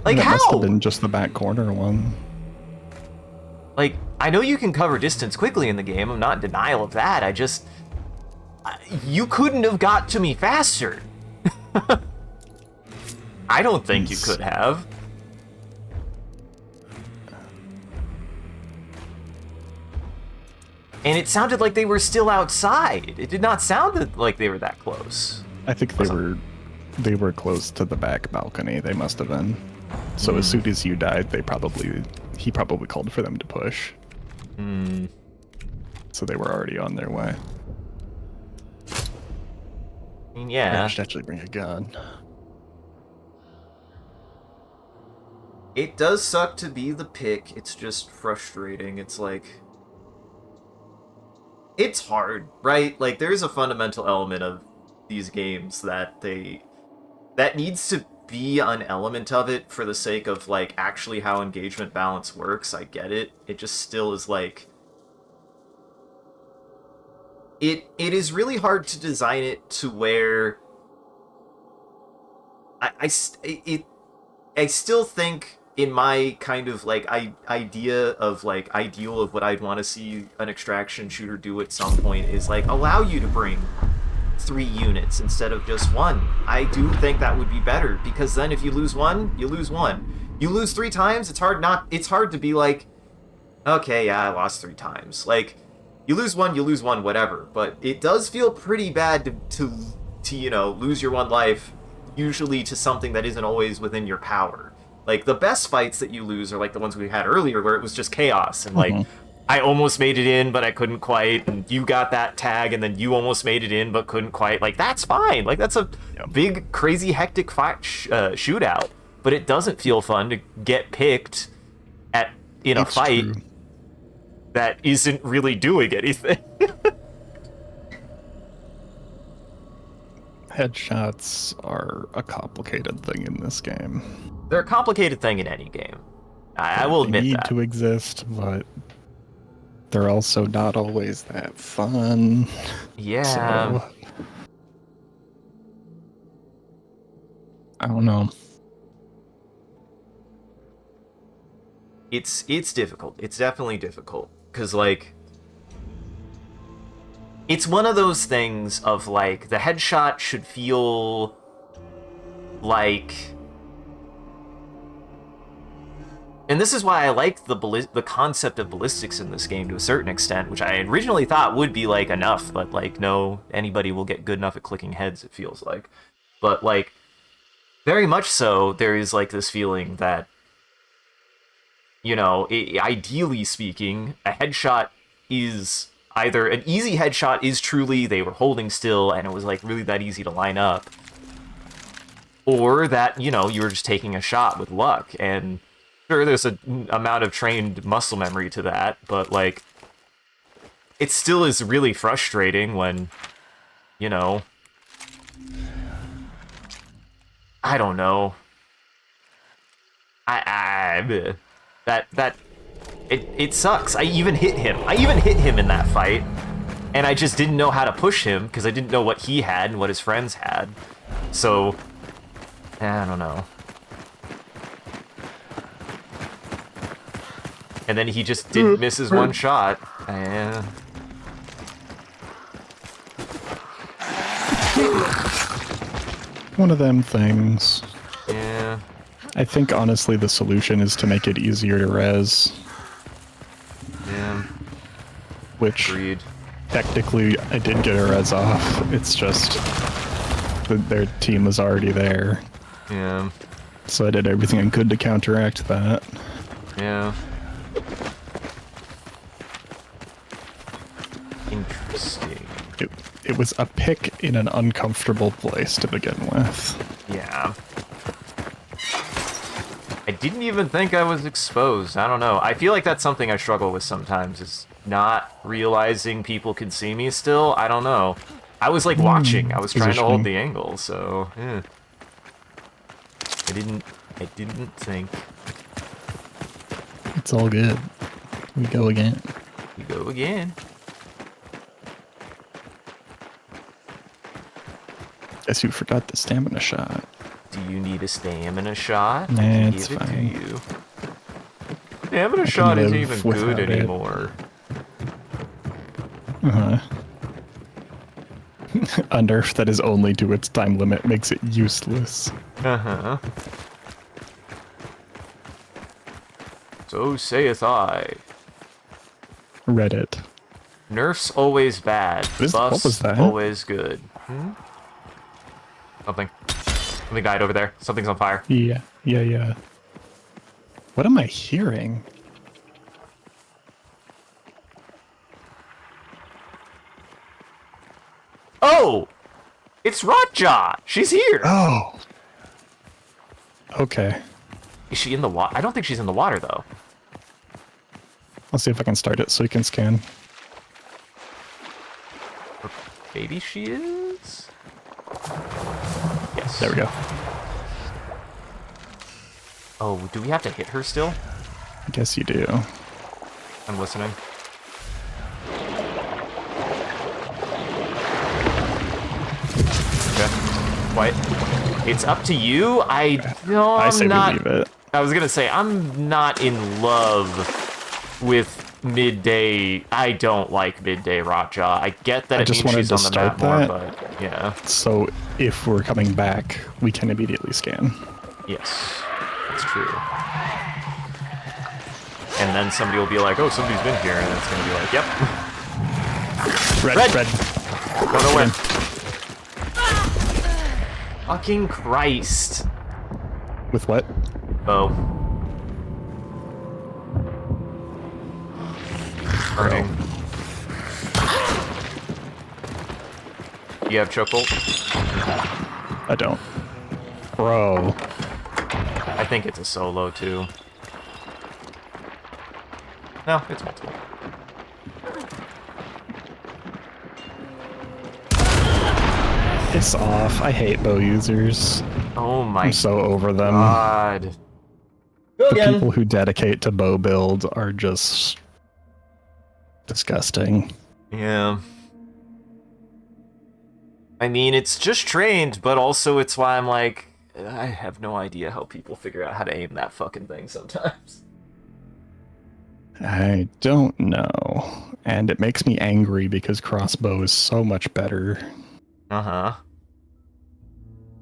Like, That how? must have been just the back corner one. Like, I know you can cover distance quickly in the game. I'm not in denial of that. You couldn't have got to me faster. I don't think you could have. And it sounded like they were still outside. It did not sound like they were that close. I think they were close to the back balcony. They must have been. So as soon as you died, he probably called for them to push. So they were already on their way. I mean, yeah. I should actually bring a gun. It does suck to be the pick. It's just frustrating. It's like... It's hard, right? Like, there's a fundamental element of these games that needs to be an element of it for the sake of, like, actually how engagement balance works. I get it. It just still is, like... It is really hard to design it to where... I still think in my kind of like ideal of what I'd want to see an extraction shooter do at some point is like allow you to bring 3 units instead of just 1. I do think that would be better, because then if you lose 1, you lose 1. You lose 3 times, it's hard to be like, okay, yeah, I lost 3 times. Like, you lose 1, whatever. But it does feel pretty bad to you know, lose your 1 life, usually to something that isn't always within your power. Like, the best fights that you lose are like the ones we had earlier, where it was just chaos, and like, I almost made it in, but I couldn't quite, and you got that tag, and then you almost made it in, but couldn't quite. Like, that's fine. Like, that's a big, crazy, hectic fight, shootout, but it doesn't feel fun to get picked in a fight that isn't really doing anything. Headshots are a complicated thing in this game. They're a complicated thing in any game. I will admit they need that. to exist, but they're also not always that fun. Yeah. So, I don't know. It's difficult. It's definitely difficult. Because, like, it's one of those things of, like, the headshot should feel like... And this is why I like the concept of ballistics in this game to a certain extent, which I originally thought would be, like, enough, but, like, no, anybody will get good enough at clicking heads, it feels like. But, like, very much so, there is, like, this feeling that, you know, ideally speaking, a headshot is either an easy headshot is truly they were holding still and it was, like, really that easy to line up, or that, you know, you were just taking a shot with luck. And sure, there's an amount of trained muscle memory to that, but, like, it still is really frustrating when, you know, I don't know. It sucks. I even hit him in that fight, and I just didn't know how to push him because I didn't know what he had and what his friends had. So, I don't know. And then he just didn't miss his one shot. One of them things. Yeah. I think honestly the solution is to make it easier to res. Yeah. Which Agreed. technically I did get a res off. It's just that their team was already there. Yeah. So I did everything I could to counteract that. Yeah. Interesting. It was a pick in an uncomfortable place to begin with. Yeah. I didn't even think I was exposed. I don't know. I feel like that's something I struggle with sometimes, is not realizing people can see me still. I don't know. I was, like, watching. I was trying to hold the angle, so, yeah. I didn't think. It's all good. We go again. We go again. Guess you forgot the stamina shot. Do you need a stamina shot? Nah, I can it's give it to fine. you. Stamina shot isn't live even good without it. anymore. Uh-huh. A nerf that is only to its time limit makes it useless. Uh-huh. So saith I. Reddit. Nerf's always bad. What Buffs was that? always good. Something died over there. Something's on fire. Yeah. What am I hearing? Oh! It's Rotjaw! She's here! Oh! Okay. Is she in the water? I don't think she's in the water, though. I'll see if I can start it so you can scan. Or maybe she is? Yes. There we go. Oh, do we have to hit her still? I guess you do. I'm listening. Okay. Quiet. It's up to you. No, I say I'm not. we leave it. I was gonna say I'm not in love with midday. I don't like midday Rotjaw. I get that I it just means wanted she's to on the map start more, that. but yeah. So if we're coming back, we can immediately scan. Yes, that's true. And then somebody will be like, "Oh, somebody's been here," and it's gonna be like, "Yep." Red. Go nowhere. Fucking Christ. With what? Oh. Burning. You have chokehold? I don't. Bro. I think it's a solo too. No, it's multiple. Piss off. I hate bow users. Oh my I'm so over them. god. Go The again. people who dedicate to bow build are just disgusting. Yeah. I mean, it's just trained, but also it's why I'm like, I have no idea how people figure out how to aim that fucking thing sometimes. I don't know. And it makes me angry because crossbow is so much better. Uh-huh.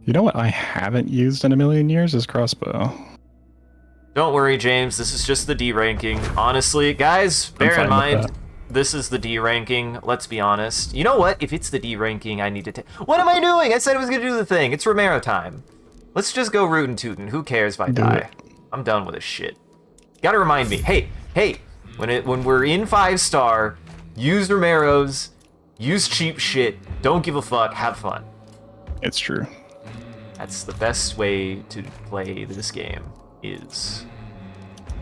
You know what I haven't used in a million years is crossbow. Don't worry, James. This is just the D ranking. Honestly, guys, bear in fine with mind, that. this is the D ranking. Let's be honest. You know what? If it's the D ranking, I need to take... What am I doing? I said I was going to do the thing. It's Romero time. Let's just go rootin' tootin'. Who cares if I Do die? it. I'm done with this shit. Gotta remind me. Hey, when we're in 5-star, use Romero's, use cheap shit, don't give a fuck, have fun. It's true. That's the best way to play this game, is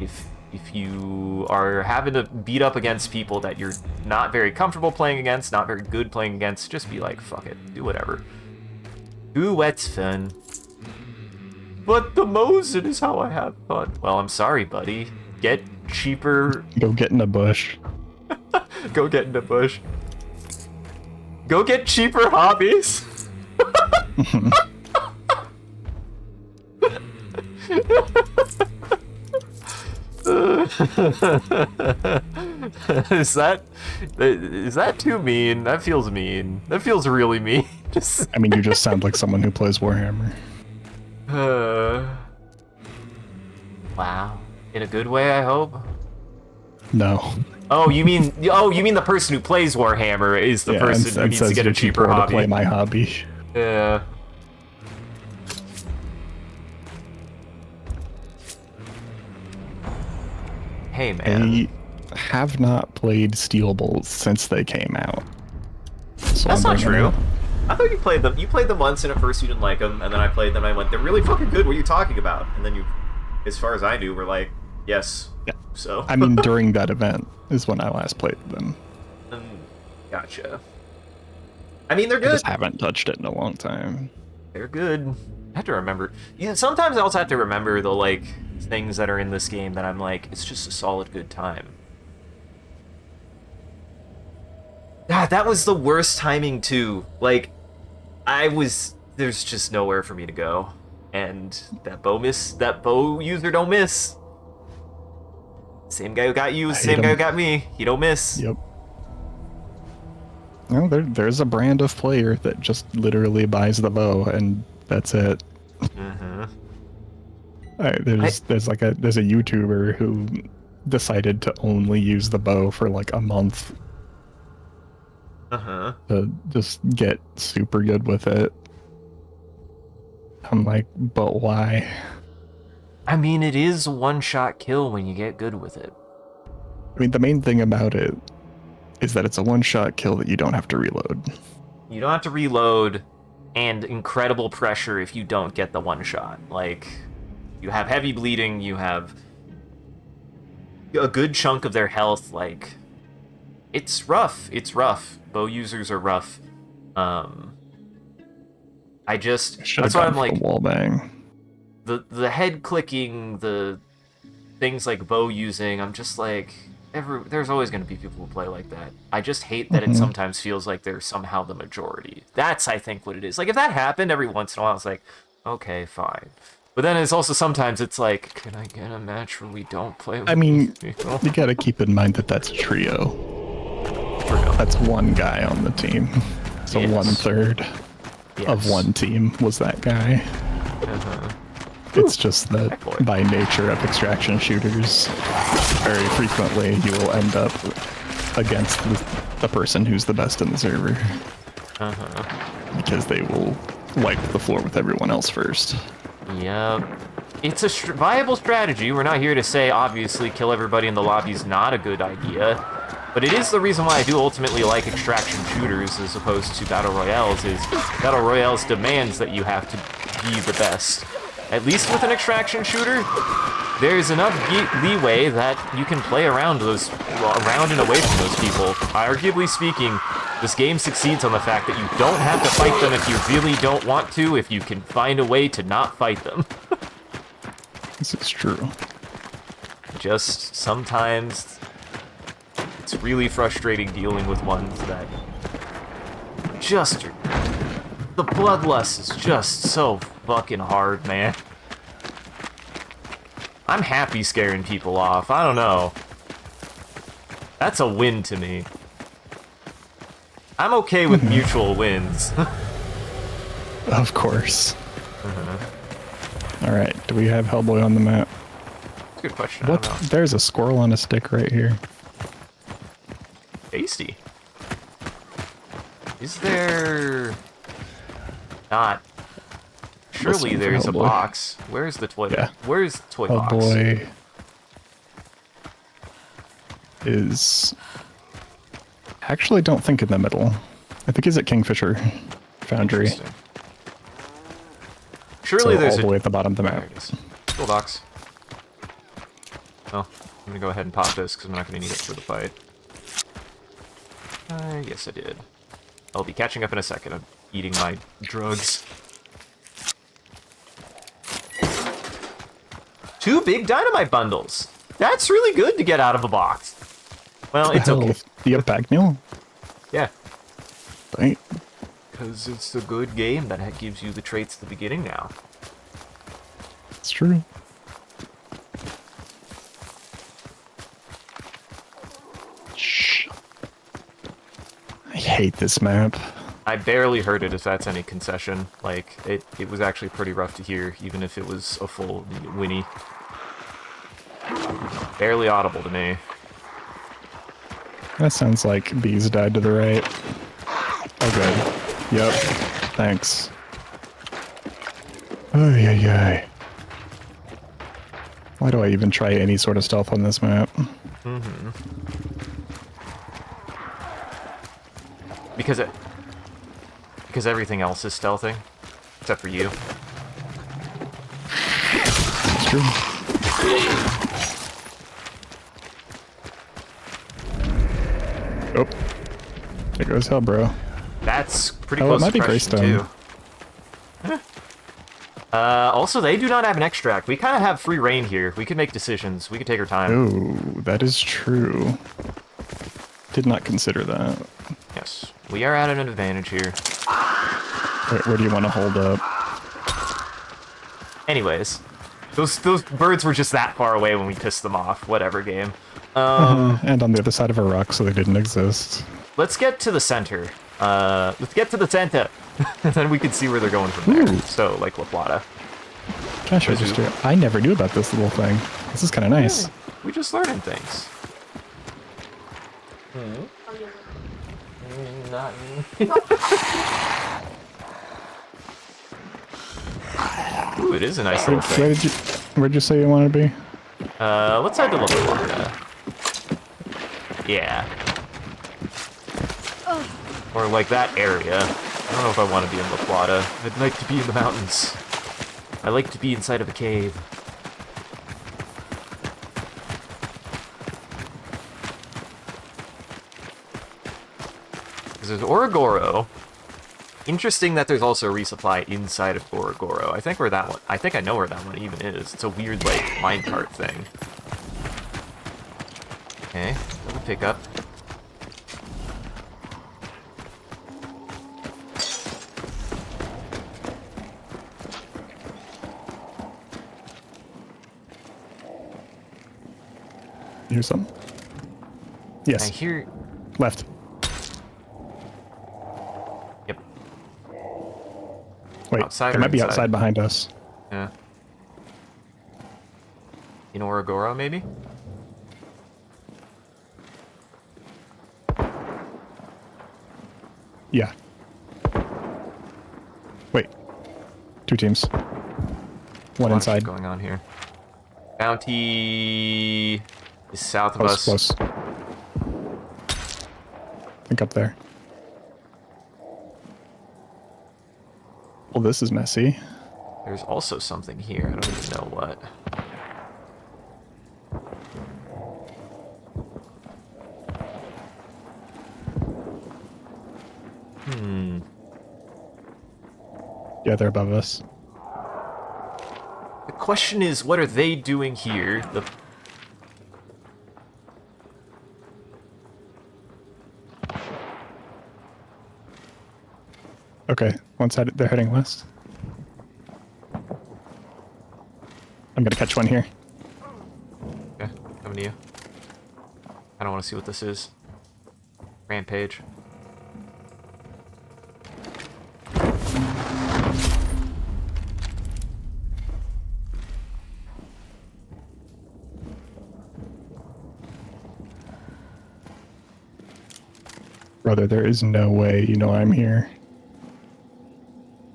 if you are having to beat up against people that you're not very comfortable playing against, not very good playing against, just be like, fuck it, do whatever. Do what's fun. But the Mosin is how I have fun. Well, I'm sorry, buddy. Get cheaper. Go get in a bush. Go get in a bush. Go get cheaper hobbies. Is that too mean? That feels mean. That feels really mean. I mean, you just sound like someone who plays Warhammer. Wow. In a good way, I hope. No. Oh, you mean the person who plays Warhammer is the person who needs to get a cheaper hobby. To play my hobby. Yeah. Hey, man. I have not played Steel Bolts since they came out. So That's not true. I thought you played them. You played them once, and at first you didn't like them, and then I played them, and I went, they're really fucking good, what are you talking about? And then you, as far as I knew, were like, yes. Yeah. So. I mean, during that event is when I last played them. Gotcha. I mean, they're good. I just haven't touched it in a long time. They're good. I have to remember. Sometimes I also have to remember the, like, things that are in this game that I'm like, it's just a solid good time. God, that was the worst timing, too. Like, there's just nowhere for me to go. And that bow user don't miss. Same guy who got you, same guy who got me. He don't miss. Yep. No, there's a brand of player that just literally buys the bow, and that's it. Mm-hmm. There's a YouTuber who decided to only use the bow for like a month. To just get super good with it. I'm like, but why? I mean, it is a one-shot kill when you get good with it. I mean, the main thing about it is that it's a one-shot kill that you don't have to reload. You don't have to reload, and incredible pressure if you don't get the one-shot. Like, you have heavy bleeding, you have a good chunk of their health, like, it's rough. It's rough. Bow users are rough. That's why I'm like, wall bang. The head clicking, the things like bow using, I'm just like, there's always going to be people who play like that. I just hate that it sometimes feels like they're somehow the majority. That's, I think, what it is. Like, if that happened every once in a while, it's like, okay, fine. But then it's also sometimes it's like, can I get a match where we don't play with people? You gotta keep in mind that that's a trio. That's one guy on the team. So yes. 1/3 of one team was that guy. It's just that by nature of extraction shooters, very frequently you will end up against the person who's the best in the server. Because they will wipe the floor with everyone else first. Yep. It's a viable strategy. We're not here to say, obviously, kill everybody in the lobby is not a good idea. But it is the reason why I do ultimately like extraction shooters as opposed to battle royales, is battle royales demands that you have to be the best. At least with an extraction shooter, there's enough leeway that you can play around and away from those people. Arguably speaking, this game succeeds on the fact that you don't have to fight them if you really don't want to, if you can find a way to not fight them. This is true. Just sometimes it's really frustrating dealing with ones that just the bloodlust is just so fucking hard, man. I'm happy scaring people off. I don't know. That's a win to me. I'm okay with mutual wins. Of course. Alright, do we have Hellboy on the map? That's a good question. What? There's a squirrel on a stick right here. Tasty. Is there not? Surely there's a box. Where's the toy? Yeah. Where's the toy box? Hellboy is actually don't think in the middle. I think he's at Kingfisher Foundry. Surely So there's all the a... way at the bottom of the There map. it is. Toolbox. Well, I'm gonna go ahead and pop this because I'm not gonna need it for the fight. Yes, I did. I'll be catching up in a second. I'm eating my drugs. 2 big dynamite bundles. That's really good to get out of a box. Well, it's Hell, okay. do you have bag meal? Yeah, Right. because it's a good game that gives you the traits at the beginning now. It's true. Shh. I hate this map. I barely heard it, if that's any concession. Like, it was actually pretty rough to hear, even if it was a full whinny. Barely audible to me. That sounds like bees died to the right. Oh, good. Yep. Thanks. Ay, ay, ay. Why do I even try any sort of stealth on this map? Mm-hmm. Because everything else is stealthing, except for you. It's true. Oh. There goes hell, bro. That's pretty Oh, it close might to be Preston, Greystone. too. Also, they do not have an extract. We kind of have free reign here. We can make decisions. We can take our time. Oh, that is true. Did not consider that. Yes, we are at an advantage here. Where do you want to hold up? Anyways, those birds were just that far away when we pissed them off. Whatever, game. And on the other side of a rock, so they didn't exist. Let's get to the center. Let's get to the center. And then we can see where they're going from there. Ooh. So, like La Plata. Cash register. I never knew about this little thing. This is kind of nice. We just learning things. Ooh, it is a nice little thing. Where'd you say you want to be? Let's head to La Plata. Yeah. Or like that area. I don't know if I want to be in La Plata. I'd like to be in the mountains. I like to be inside of a cave. Because there's Orogoro. Interesting that there's also a resupply inside of Orogoro. I think where that one. I think I know where that one even is. It's a weird like minecart thing. Okay, let me pick up. Here's some. I Yes. hear. Left. Yep. Wait, Outside it or might be inside? outside behind us. Yeah. In Orogoro, maybe? Yeah. Wait. 2 teams. One What's inside. going on here? Bounty is south of Close, us. close. Think up there. Well, this is messy. There's also something here. I don't even know what. Yeah, they're above us. The question is, what are they doing here? Okay, one side, they're heading west. I'm gonna catch one here. Okay, coming to you. I don't want to see what this is. Rampage. Brother, there is no way you know I'm here.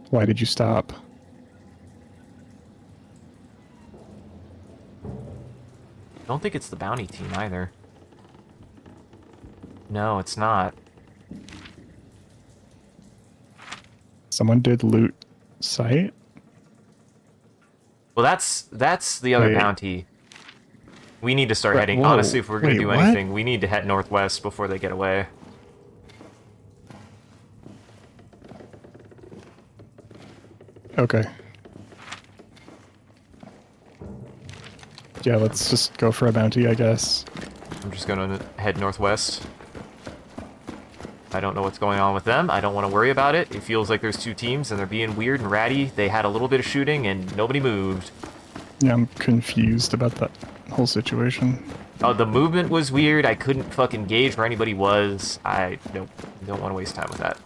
Why did you stop? I don't think it's the bounty team either. No, it's not. Someone did loot site? Well, that's the other Wait. bounty. We need to start Wait, heading. whoa, Honestly, if we're gonna wait, do what? anything, we need to head northwest before they get away. Okay. Yeah, let's just go for a bounty, I guess. I'm just gonna head northwest. I don't know what's going on with them. I don't want to worry about it. It feels like there's two teams and they're being weird and ratty. They had a little bit of shooting and nobody moved. Yeah, I'm confused about that whole situation. Oh, the movement was weird. I couldn't fucking gauge where anybody was. Nope, don't want to waste time with that.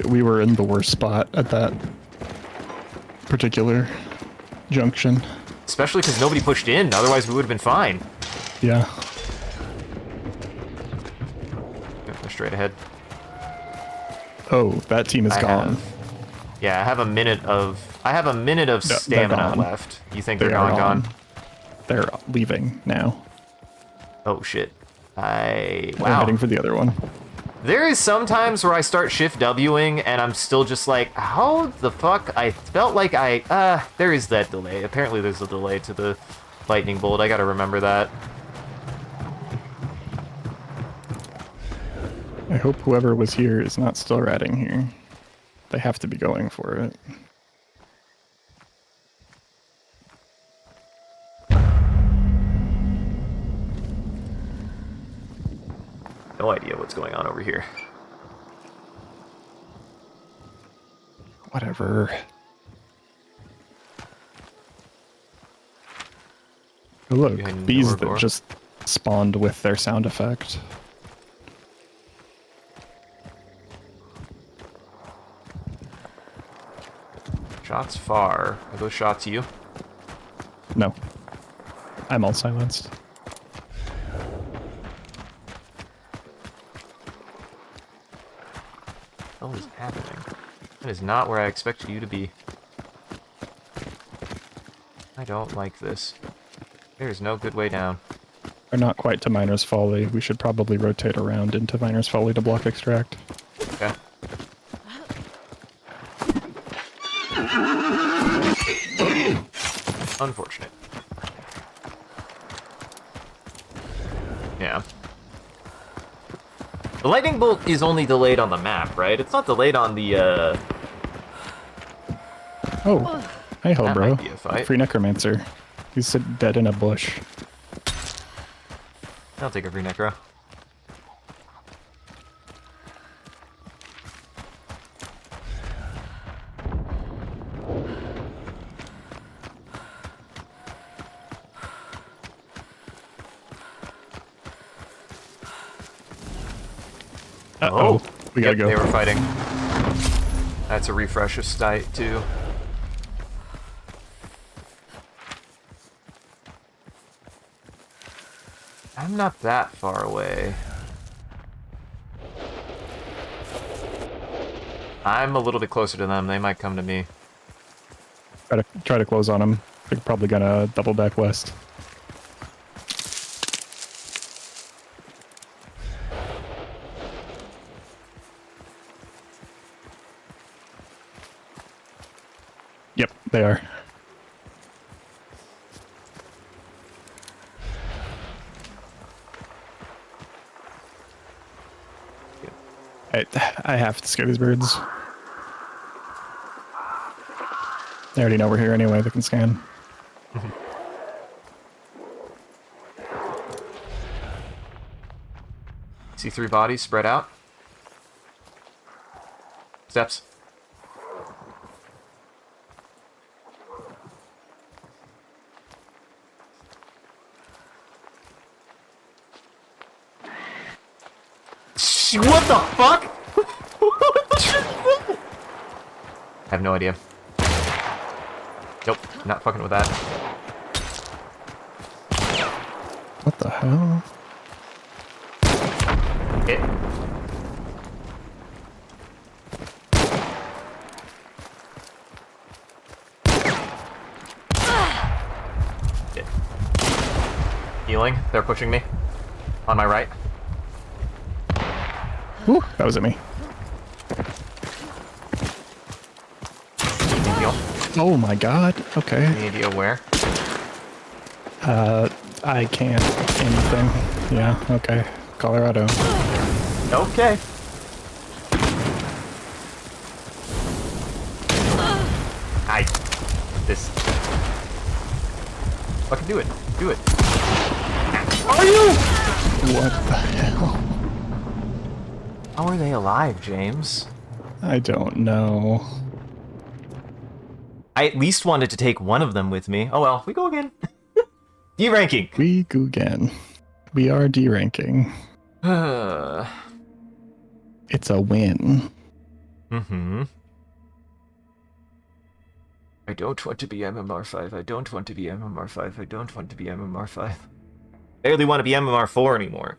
We were in the worst spot at that particular junction. Especially because nobody pushed in. Otherwise, we would have been fine. Yeah. Go straight ahead. Oh, that team is gone. Yeah, I have a minute of they're stamina gone. left. You think They they're are gone? They're leaving now. Oh shit. They're Wow. heading for the other one. There is sometimes where I start shift Wing and I'm still just like, how the fuck? I felt like there is that delay. Apparently there's a delay to the lightning bolt. I gotta remember that. I hope whoever was here is not still ratting here. They have to be going for it. No idea what's going on over here. Whatever. Oh look, Behind bees door that door. just spawned with their sound effect. Shots far. Are those shots you? No. I'm all silenced. What is happening? That is not where I expected you to be. I don't like this. There is no good way down. We're not quite to Miner's Folly. We should probably rotate around into Miner's Folly to block extract. Okay. Unfortunate. Yeah. The lightning bolt is only delayed on the map, right? It's not delayed on the, Oh, hey ho, That bro. might be a fight. Free Necromancer. He's sit dead in a bush. I'll take a free necro. Uh-oh. We gotta Yep, go. They were fighting. That's a refresh of sight, too. I'm not that far away. I'm a little bit closer to them. They might come to me. Try to close on him. They're probably gonna double back west. Yep, they are. I have to scare these birds. They already know we're here anyway, they can scan. See 3 bodies spread out. Steps. What the fuck? What the shit? I have no idea. Nope, not fucking with that. What the hell? Hit. Hit. Healing. They're pushing me. On my right. Whew, that was at me. Need heal. Oh my god, okay. Need heal where? I can't anything. Yeah, okay. Colorado. Okay. This. Fucking do it. Do it. Are you? What the hell? How are they alive, James? I don't know. I at least wanted to take one of them with me. Oh well, we go again. D-ranking. We go again. We are deranking. It's a win. Mm-hmm. I don't want to be MMR5. I don't want to be MMR5. I don't want to be MMR5. I barely want to be MMR4 anymore.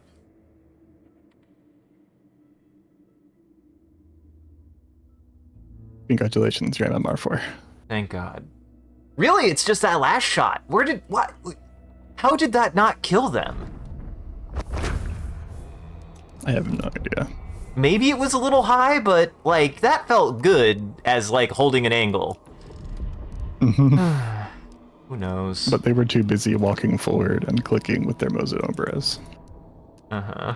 Congratulations, you're MMR4. Thank God. Really? It's just that last shot. What? How did that not kill them? I have no idea. Maybe it was a little high, but, like, that felt good as, like, holding an angle. Who knows? But they were too busy walking forward and clicking with their Mozo-Ombres. Uh-huh.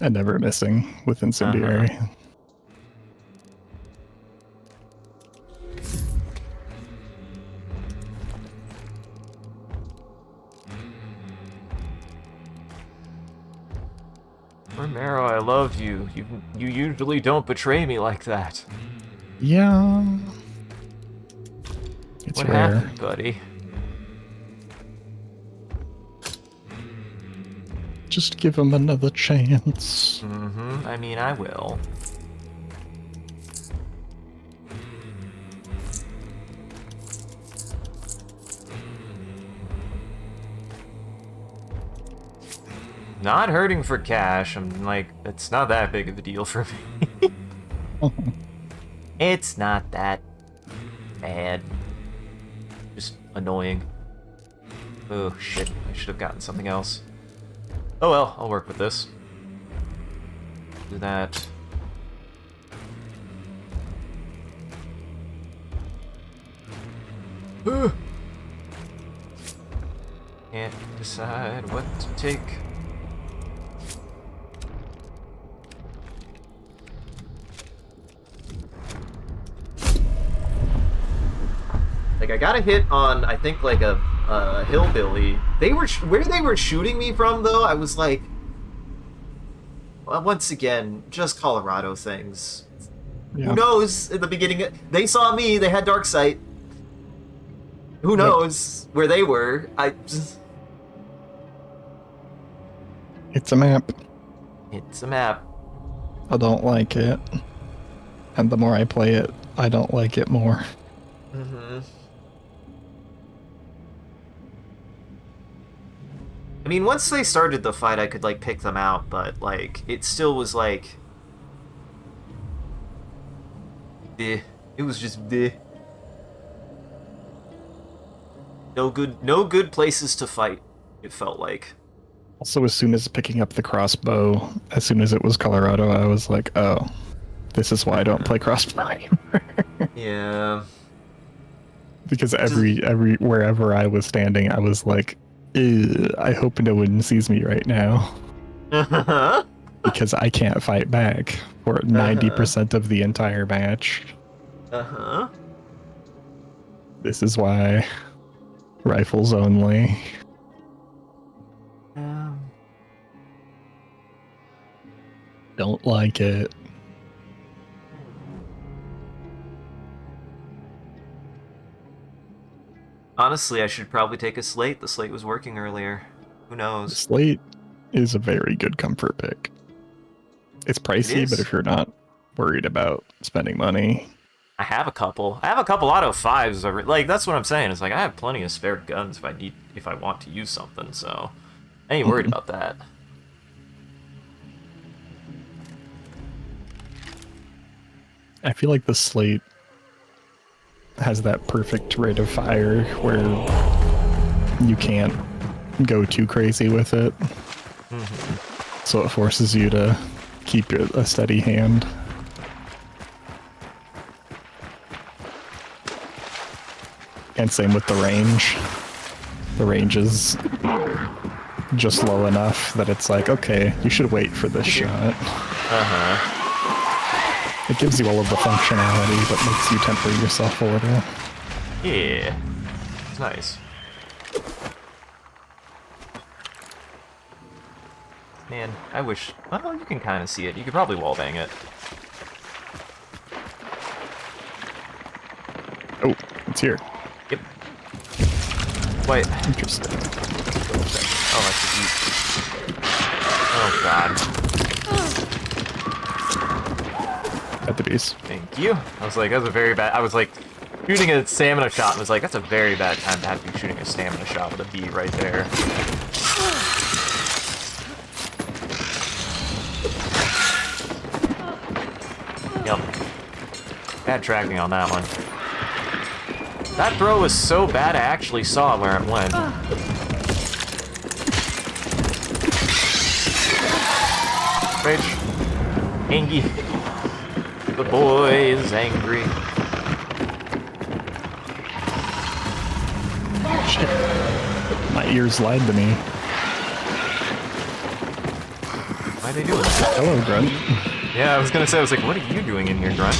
And never missing with Incendiary. Romero, I love you. You usually don't betray me like that. Yeah. It's What rare. happened, buddy? Just give him another chance. Mm-hmm. I mean, I will. Not hurting for cash. I'm like, it's not that big of a deal for me. It's not that bad. Just annoying. Oh shit, I should have gotten something else. Oh well, I'll work with this. Do that. Can't decide what to take. Like, I got a hit on, I think, like a hillbilly. They were where they were shooting me from, though. I was like, well, once again, just Colorado things. Yeah. Who knows? In the beginning, they saw me. They had dark sight. Who knows where they were? I just. It's a map. It's a map. I don't like it. And the more I play it, I don't like it more. Mm-hmm. I mean, once they started the fight, I could, like, pick them out, but, like, it still was, like... It was just No good places to fight, it felt like. Also, as soon as picking up the crossbow, as soon as it was Colorado, I was like, oh, this is why I don't play crossbow anymore. Yeah. Because wherever I was standing, I was like, ew, I hope no one sees me right now. Because I can't fight back for 90% of the entire match. This is why rifles only. Don't like it. Honestly, I should probably take a slate. The slate was working earlier. Who knows? Slate is a very good comfort pick. It's pricey, but if you're not worried about spending money. I have a couple. I have a couple auto 5s. Like, that's what I'm saying. It's like, I have plenty of spare guns if I want to use something, so I ain't worried about that. I feel like the slate has that perfect rate of fire where you can't go too crazy with it. So it forces you to keep a steady hand. And same with the range. The range is just low enough that it's like, okay, you should wait for this shot. Uh-huh. It gives you all of the functionality, but makes you temper yourself a little. Yeah. It's nice. Man, I wish... Well, you can kind of see it. You could probably wallbang it. Oh, it's here. Yep. Wait. Interesting. Oh, that's easy. Oh, God. At the base. Thank you. I was like, that's a very bad... I was like, shooting a stamina shot and was like, that's a very bad time to have to be shooting a stamina shot with a B right there. Yep. Bad tracking on that one. That throw was so bad I actually saw where it went. Rage. Angie. The boy is angry. Shit. My ears lied to me. Why are they doing that? Hello, Grunt. Yeah, I was gonna say, I was like, what are you doing in here, Grunt?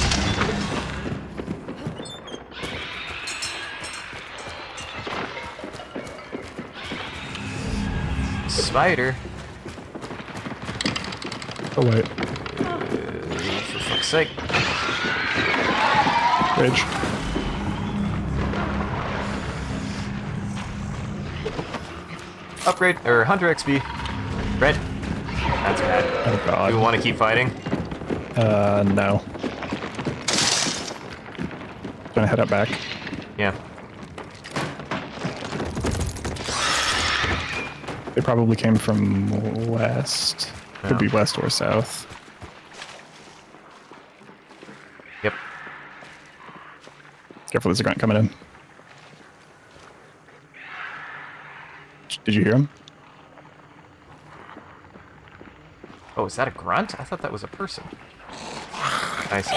Spider. Oh, wait. For fuck's sake. Rage. Upgrade, or Hunter XP. Red. That's bad. Oh, God. Do we want to keep fighting? No. Gonna head up back. Yeah. They probably came from west. Could be west or south. Yep. Careful, there's a grunt coming in. Did you hear him? Oh, is that a grunt? I thought that was a person. Nice.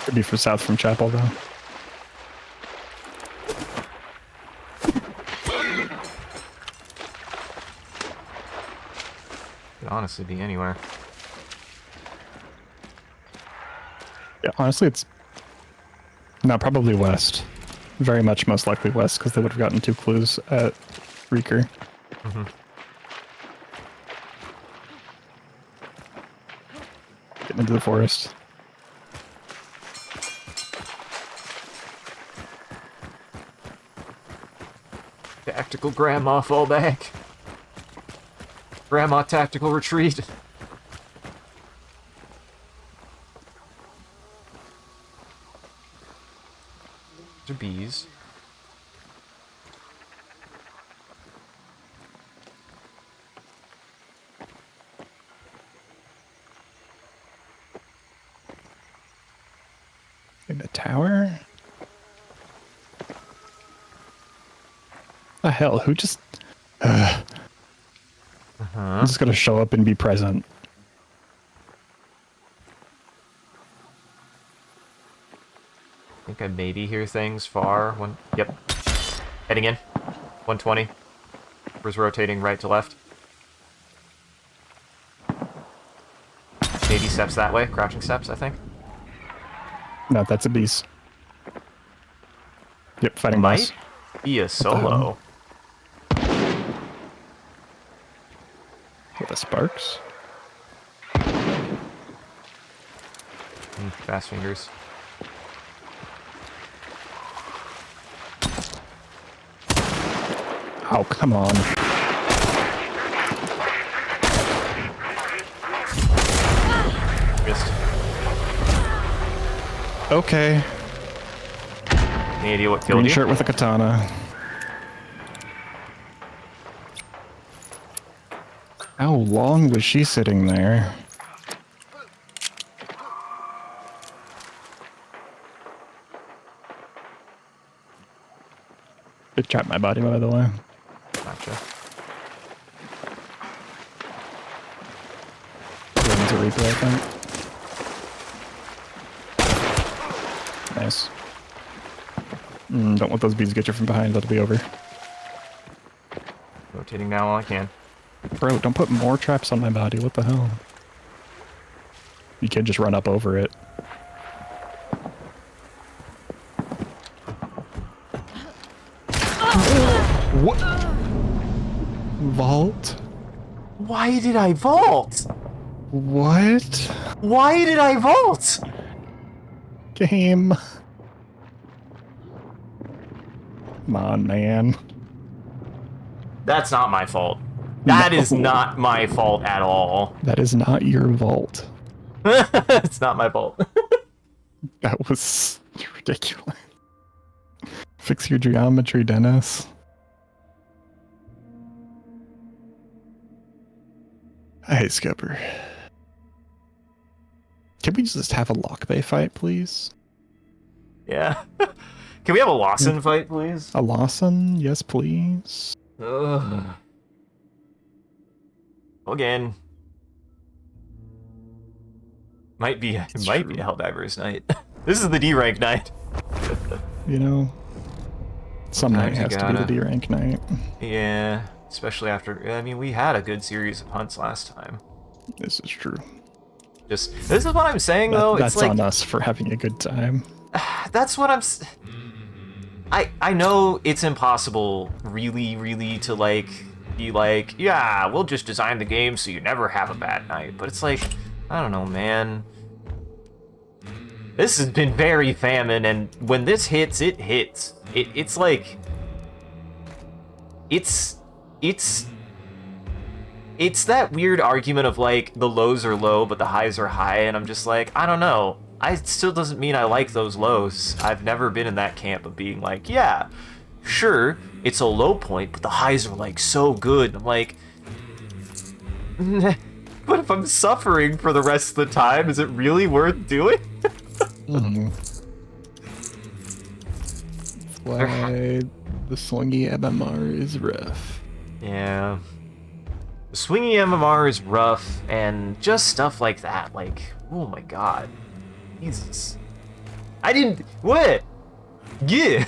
Could be for south from Chapel, though. Could honestly be anywhere. Yeah, honestly, it's... No, probably west. Very much most likely west, because they would have gotten 2 clues at Reeker. Mm-hmm. Getting into the forest. Tactical Grandma fall back. Grandma tactical retreat. To bees. In the tower? The hell? Who just... I'm just gonna show up and be present. I think I maybe hear things far. Yep. Heading in. 120. Was rotating right to left. Maybe steps that way. Crouching steps, I think. No, that's a beast. Yep, fighting boss. Might be a solo. With the sparks. Fast fingers. Oh, come on. Missed. Okay. Any idea what killed Green you? shirt with a katana. How long was she sitting there? It trapped my body, by the way. Gotcha. It's a replay, I think. Nice. Don't let those bees get you from behind. That'll be over. Rotating now while I can. Bro, don't put more traps on my body. What the hell? You can't just run up over it. What? Vault? Why did I vault? What? Why did I vault? Game. Come on, man. That's not my fault. That is No. not my fault at all. That is not your vault. It's not my fault. That was ridiculous. Fix your geometry, Dennis. Hey, Skipper. Can we just have a lock bay fight, please? Yeah. Can we have a Lawson fight, please? A Lawson? Yes, please. Ugh. Again. Might be a Helldivers night. This is the D rank night. You know, some night Sometimes you has to be the gotta- D rank night. Yeah, especially after. I mean, we had a good series of hunts last time. This is true. Just this is what I'm saying though. That's It's like on us for having a good time. that's what I know it's impossible, really, to like be like, yeah, we'll just design the game so you never have a bad night. But it's like, I don't know, man. This has been very famine, and when this hits, it hits. It's like, it's that weird argument of like the lows are low but the highs are high, and I'm just like, I don't know. It still doesn't mean I like those lows. I've never been in that camp of being like, yeah, sure, it's a low point, but the highs are like so good. I'm like, but if I'm suffering for the rest of the time, is it really worth doing? Mm-hmm. Why the swingy MMR is rough. Yeah. The swingy MMR is rough, and just stuff like that. Like, oh my god. Jesus. I didn't. What? Yeah.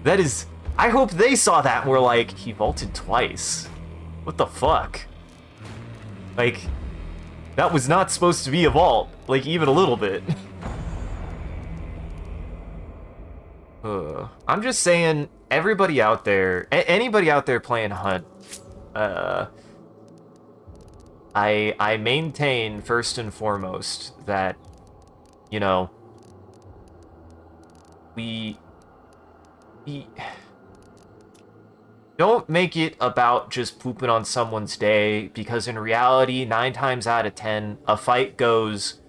That is. I hope they saw that and were like, he vaulted twice. What the fuck? Like, that was not supposed to be a vault. Like, even a little bit. I'm just saying, everybody out there, anybody out there playing Hunt, I maintain first and foremost that, you know, we don't make it about just pooping on someone's day, because in reality, 9 times out of 10, a fight goes,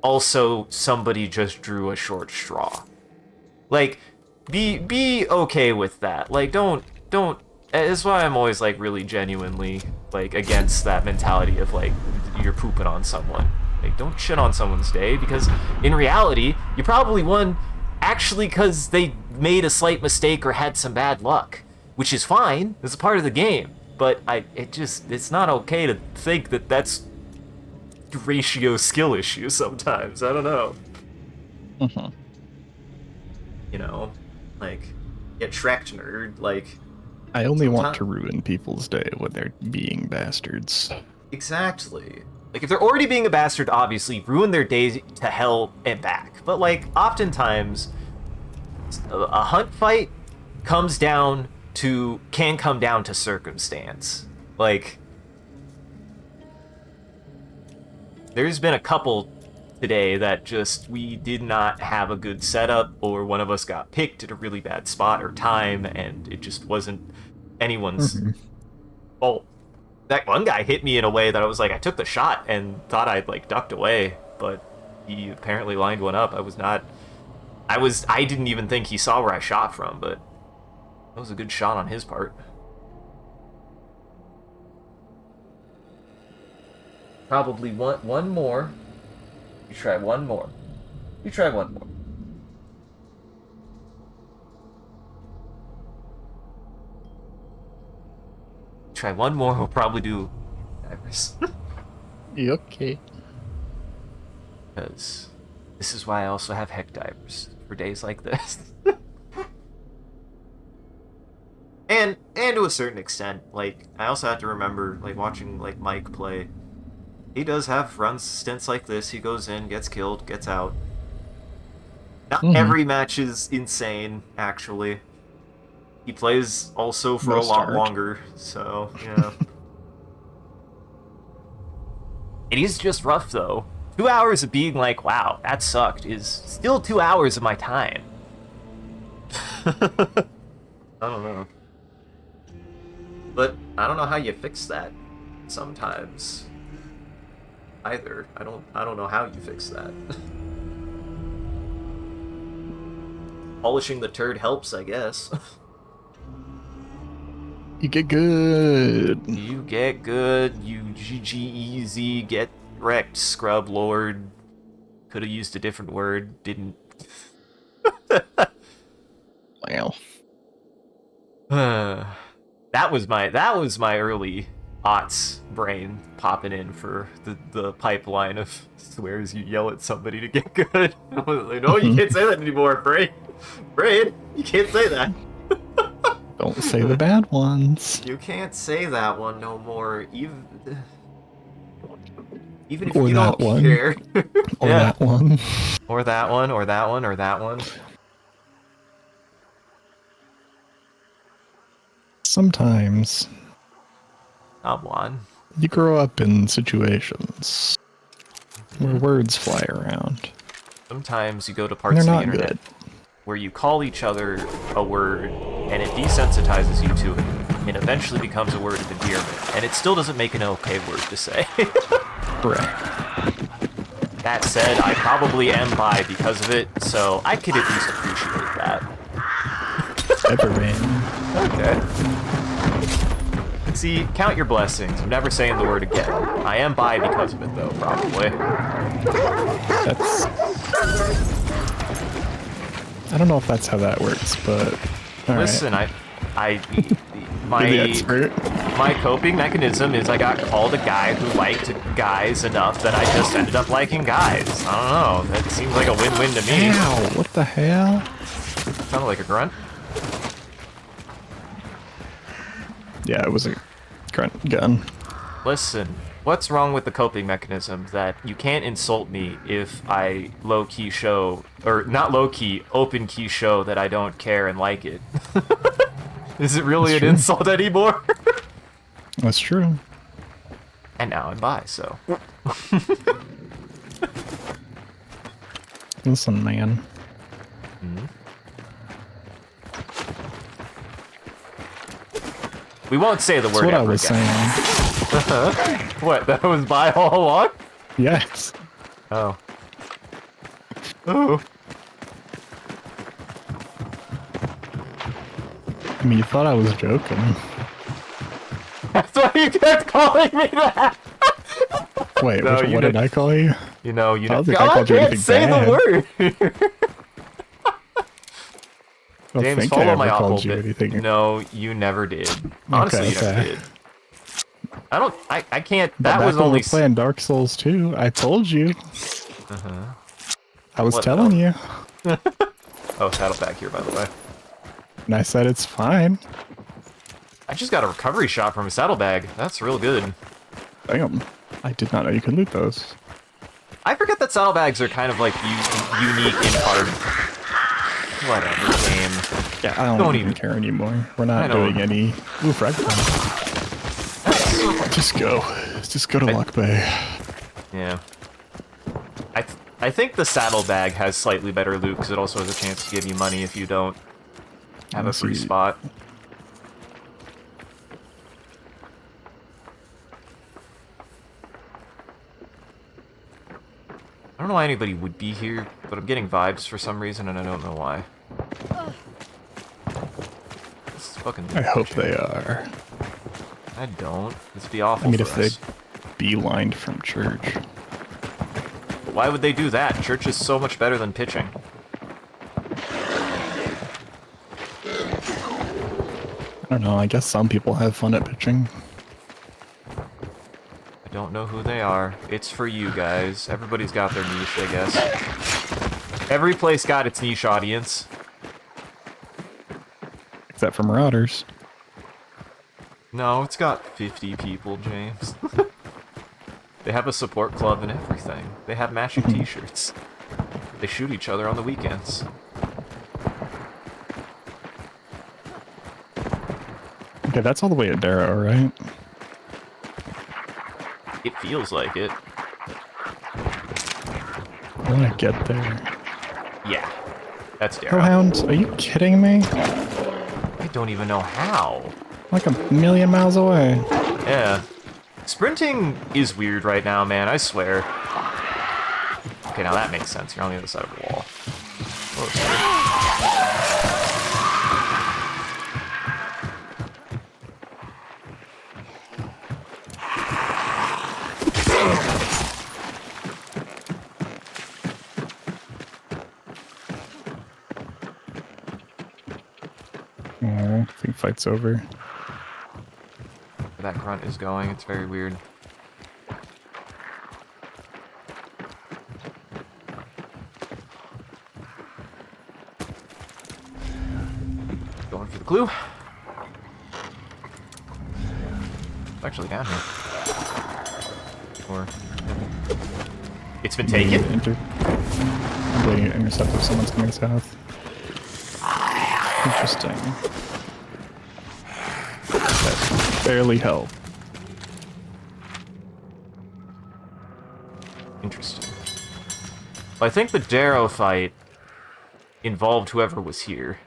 also somebody just drew a short straw. Like, be okay with that. Like, don't, that's why I'm always, like, really genuinely, like, against that mentality of, like, you're pooping on someone. Like, don't shit on someone's day, because in reality, you probably won actually because they made a slight mistake or had some bad luck, which is fine. It's a part of the game. But it's not okay to think that that's ratio skill issue sometimes. I don't know. Mm-hmm. You know, like, get Shrek nerd, like... I only want to ruin people's day when they're being bastards. Exactly. Like, if they're already being a bastard, obviously, ruin their days to hell and back. But, like, oftentimes, a hunt fight can come down to circumstance. Like, there's been a couple today that just, we did not have a good setup, or one of us got picked at a really bad spot or time, and it just wasn't anyone's fault. That one guy hit me in a way that I was like, I took the shot and thought I'd like ducked away, but he apparently lined one up. I didn't even think he saw where I shot from, but that was a good shot on his part. Probably one more. You try one more. You try one more. Try one more, we'll probably do divers. Okay. Because this is why I also have heck divers. for days like this. And to a certain extent, like, I also have to remember, like, watching, like, Mike play. He does have runs, stints like this. He goes in, gets killed, gets out. Not every match is insane, actually. He plays also for a lot longer, so, yeah. It is just rough, though. 2 hours of being like, wow, that sucked, is still 2 hours of my time. I don't know. But I don't know how you fix that sometimes. Either. I don't know how you fix that. Polishing the turd helps, I guess. You get good. You get good. You GG get wrecked, scrub lord. Could have used a different word. Didn't. Well. That was my early aughts brain popping in for the pipeline of swears you yell at somebody to get good. I was like, no, you can't say that anymore, Brain. Brain, you can't say that. Don't say the bad ones. You can't say that one no more, even if or you that don't one. care. Or Yeah. that one. Or that one, or that one, or that one. Sometimes Come on. you grow up in situations where words fly around. Sometimes you go to And parts they're of the not internet good. where you call each other a word, and it desensitizes you to it, and eventually becomes a word of endearment, and it still doesn't make an okay word to say. Right. That said, I probably am bi because of it, so I could at least appreciate that. Ever man. Okay. See, count your blessings. I'm never saying the word again. I am bi because of it, though, probably. That's... I don't know if that's how that works, but... Listen, right. My coping mechanism is I got called a guy who liked guys enough that I just ended up liking guys. I don't know. That seems like a win-win to me. Ow, what the hell? Sounded like a grunt. Yeah, it was a grunt gun. Listen, what's wrong with the coping mechanism that you can't insult me if I low-key show, or not low-key, open-key show that I don't care and like it? Is it really an insult anymore? That's true. And now I'm bi, so. Listen, man. Mm-hmm. We won't say the word That's what ever I was again. saying. What, that was bi all along? Yes. Oh. Oh. I mean, you thought I was joking. That's why you kept calling me that! Wait, No, what did I call you? You know, I don't think I called you can't anything say bad. the word! I don't James, think follow I ever my called awful you bit. anything. No, you never did. Honestly, you never did. I can't, But that back was when we only... were playing Dark Souls 2, I told you. Uh-huh. I was What telling you. Oh, Saddleback here, by the way. And I said it's fine. I just got a recovery shot from a saddlebag. That's real good. Damn. I did not know you could loot those. I forget that saddlebags are kind of like unique in part. Whatever, game. Yeah, I don't even care anymore. We're not doing any... Ooh, frag point. Just go. Just go to Luck Bay. Yeah. I think the saddlebag has slightly better loot because it also has a chance to give you money if you don't have a free spot. I don't know why anybody would be here, but I'm getting vibes for some reason, and I don't know why. This is fucking... I hope they are. I don't. This would be awful. I mean, for if us. they beelined from church. But why would they do that? Church is so much better than pitching. I don't know, I guess some people have fun at pitching. I don't know who they are. It's for you guys. Everybody's got their niche, I guess. Every place got its niche audience. Except for Marauders. No, it's got 50 people, James. They have a support club and everything. They have matching t-shirts. They shoot each other on the weekends. Okay, that's all the way at Darrow, right? It feels like it. How do I get there? Yeah. That's Darrow. Hellhound, are you kidding me? I don't even know how. Like a million miles away. Yeah. Sprinting is weird right now, man, I swear. Okay, now that makes sense. You're on the other side of the wall. Oh, I think fight's over. That grunt is going. It's very weird. Going for the clue. It's actually down here. Or it's been taken. I'm getting an intercept if someone's coming south. Interesting. That barely helped. Interesting. Well, I think the Darrow fight involved whoever was here.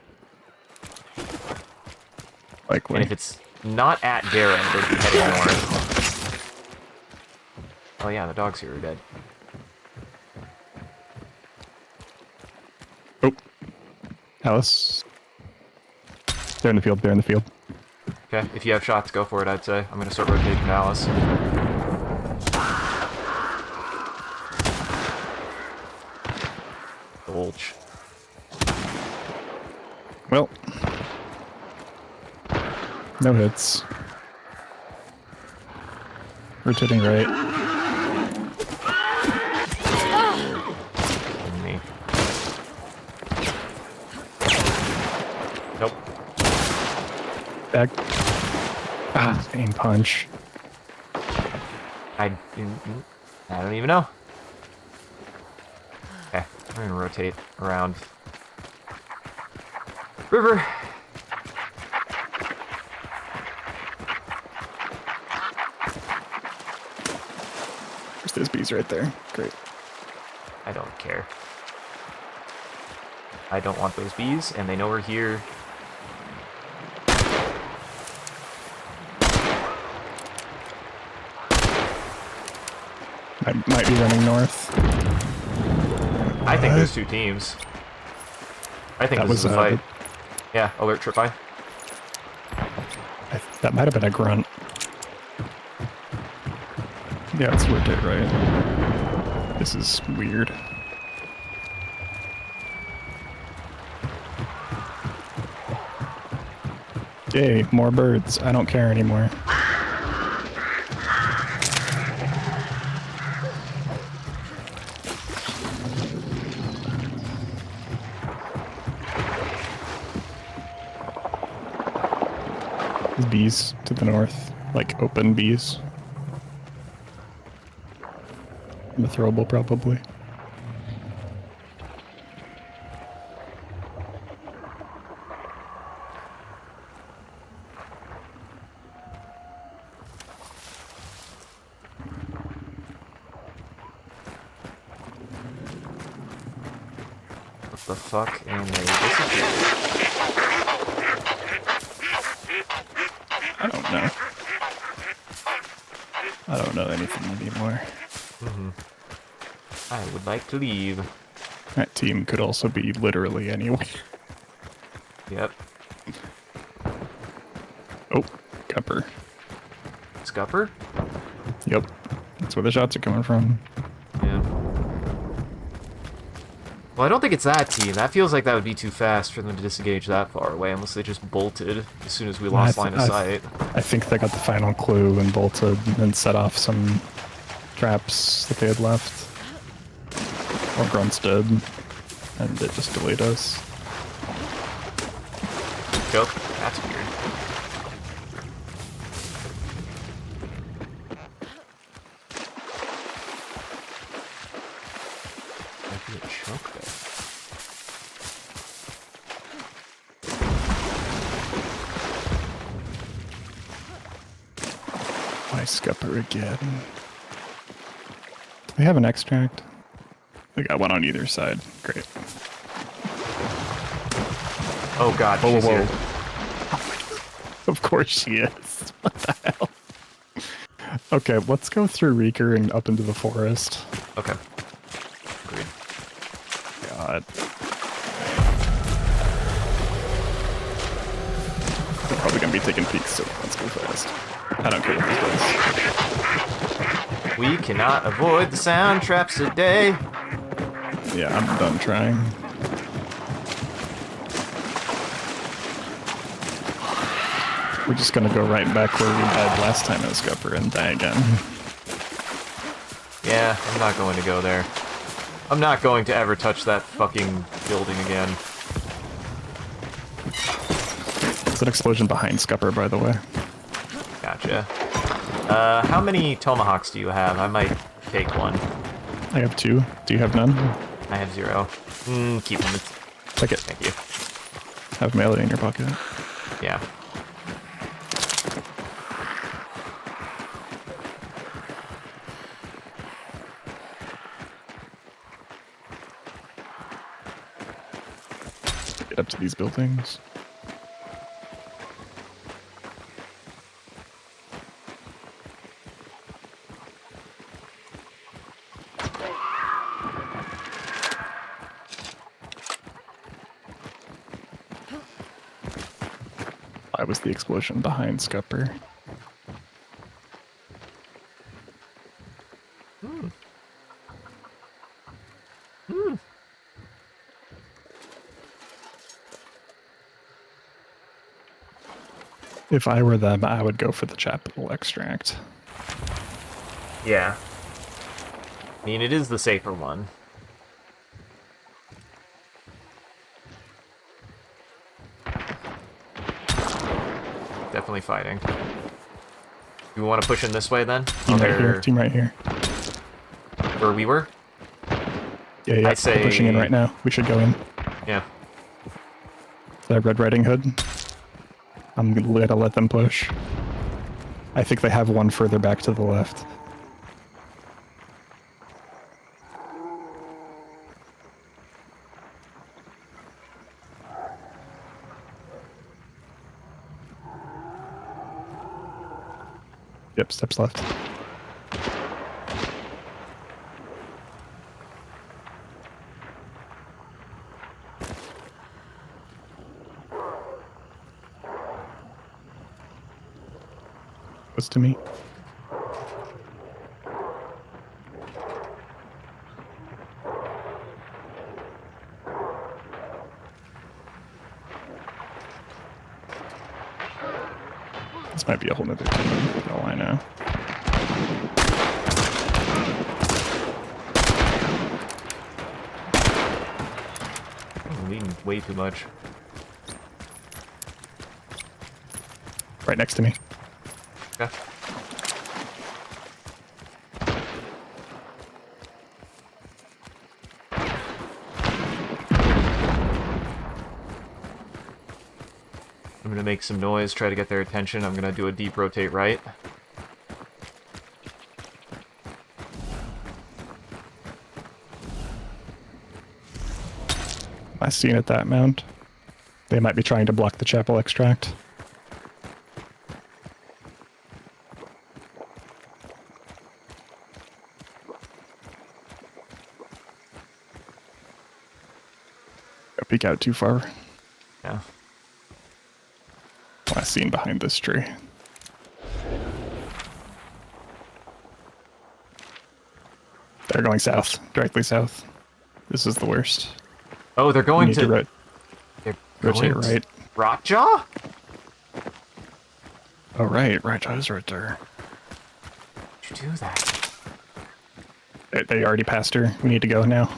Likely. And if it's not at Darrow, they'd be heading north. Oh yeah, the dogs here are dead. Oh. Alice. They're in the field, they're in the field. Okay, if you have shots, go for it, I'd say. I'm gonna start rotating to Alice. Bulge. Well. No hits. Rotating right. Me. Nope. Back. Ah, aim punch. I don't even know. Okay, I'm gonna rotate around. River. There's those bees right there. Great. I don't care. I don't want those bees, and they know we're here. I might be running north. I think there's two teams. I think That this is was, a fight. Yeah, alert trip by. That might have been a grunt. Yeah, it's rotate right. This is weird. Yay, more birds. I don't care anymore. There's bees to the north, like open bees. The throwable, probably. What the fuck? And they disappeared. I don't know. I don't know anything anymore. I would like to leave. That team could also be literally anywhere. Yep. Oh, Cupper. Scupper? Yep. That's where the shots are coming from. Yeah. Well, I don't think it's that team. That feels like that would be too fast for them to disengage that far away, unless they just bolted as soon as we lost line of sight. I think they got the final clue and bolted and set off some traps that they had left. Or grunts did. and it just delayed us. Joke? That's weird. Might be a choke there. My scupper again. Do they have an extract? They got one on either side. Great. Oh god, she's here. Of course she is. What the hell? Okay, let's go through Reeker and up into the forest. Okay. Agreed. God. They're probably gonna be taking peeks, so let's go fast. I don't care what this does. We cannot avoid the sound traps today. Yeah, I'm done trying. We're just gonna go right back where we died last time as Scupper and die again. Yeah, I'm not going to go there. I'm not going to ever touch that fucking building again. There's an explosion behind Scupper, by the way. Gotcha. How many tomahawks do you have? I might take one. I have 2. Do you have none? I have 0. Keep them. Take it. Thank you. Have melee in your pocket. Yeah. Get up to these buildings. Why was the explosion behind Scupper? If I were them, I would go for the chapel extract. Yeah. I mean, it is the safer one. Definitely fighting. You want to push in this way then? Team right here. Team right here. Where we were? Yeah, I say... They're pushing in right now. We should go in. Yeah. The Red Riding Hood. I'm gonna let them push. I think they have one further back to the left. Yep, steps left. Close to me. This might be a whole nother team, for all I know. I'm leading way too much. Right next to me. Okay. I'm gonna make some noise, try to get their attention. I'm gonna do a deep rotate right. I seen at that mount. They might be trying to block the chapel extract. Don't peek out too far. Yeah. Last seen behind this tree. They're going south, directly south. This is the worst. Oh, they're going to... They're rotate going right. Rockjaw? Oh, right. Right, is right there. How'd you do that? They already passed her. We need to go now.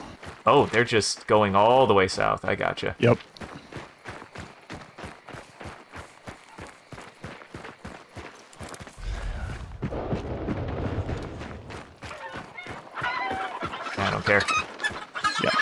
Oh, they're just going all the way south. I gotcha. Yep. I don't care. Yep.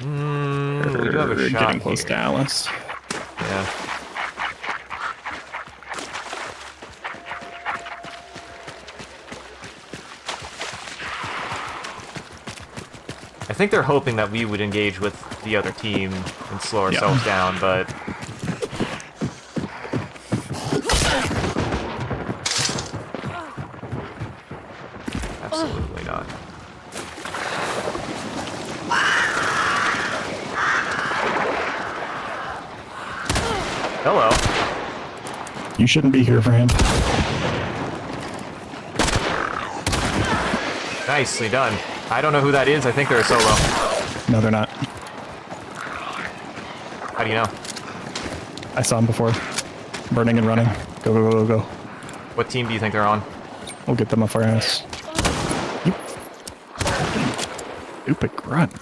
We do have a We're shot getting close here. to Alice. Yeah. I think they're hoping that we would engage with the other team and slow ourselves down, but... Absolutely not. Hello. You shouldn't be here, friend. Nicely done. I don't know who that is. I think they're a solo. No, they're not. How do you know? I saw them before. Burning and running. Go, go, go, go, go. What team do you think they're on? We'll get them off our ass. You stupid grunt.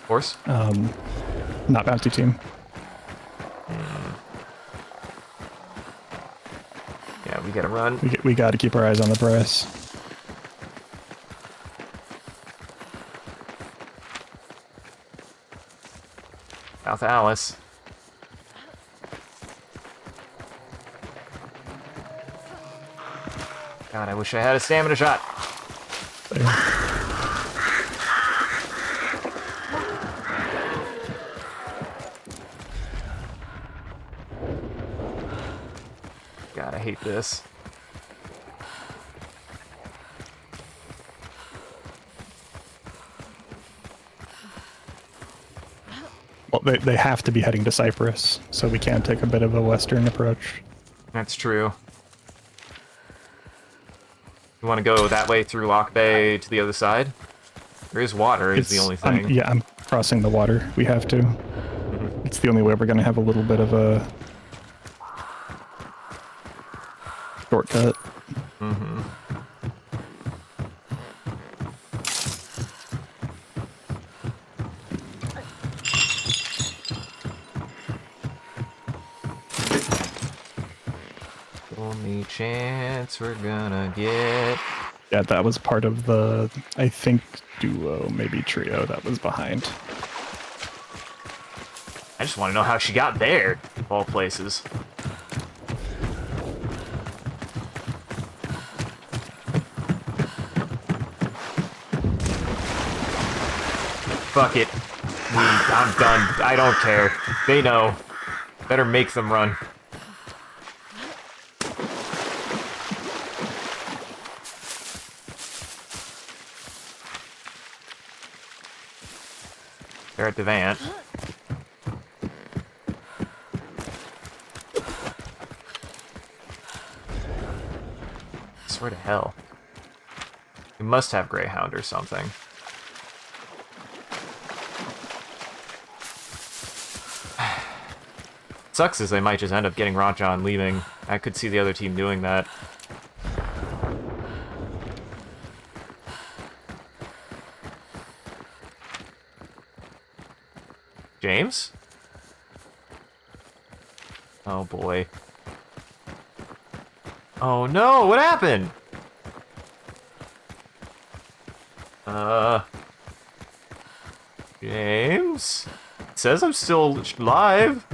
Horse? Not bounty team. Yeah, we gotta run. We got to keep our eyes on the prize. South Alice. God, I wish I had a stamina shot. There. God, I hate this. Well, they have to be heading to Cyprus, so we can take a bit of a western approach. That's true. You want to go that way through Lock Bay to the other side? There is water, is the only thing. Yeah, I'm crossing the water. We have to. It's the only way we're going to have a little bit of a shortcut. Only chance we're gonna get. Yeah, that was part of the, I think, duo, maybe trio that was behind. I just want to know how she got there, of all places. Fuck it. I'm done. I don't care. They know. Better make them run. They're at Devant. I swear to hell. We must have Greyhound or something. Sucks is they might just end up getting Raja and leaving. I could see the other team doing that. James? Oh boy. Oh no, what happened? James? It says I'm still live.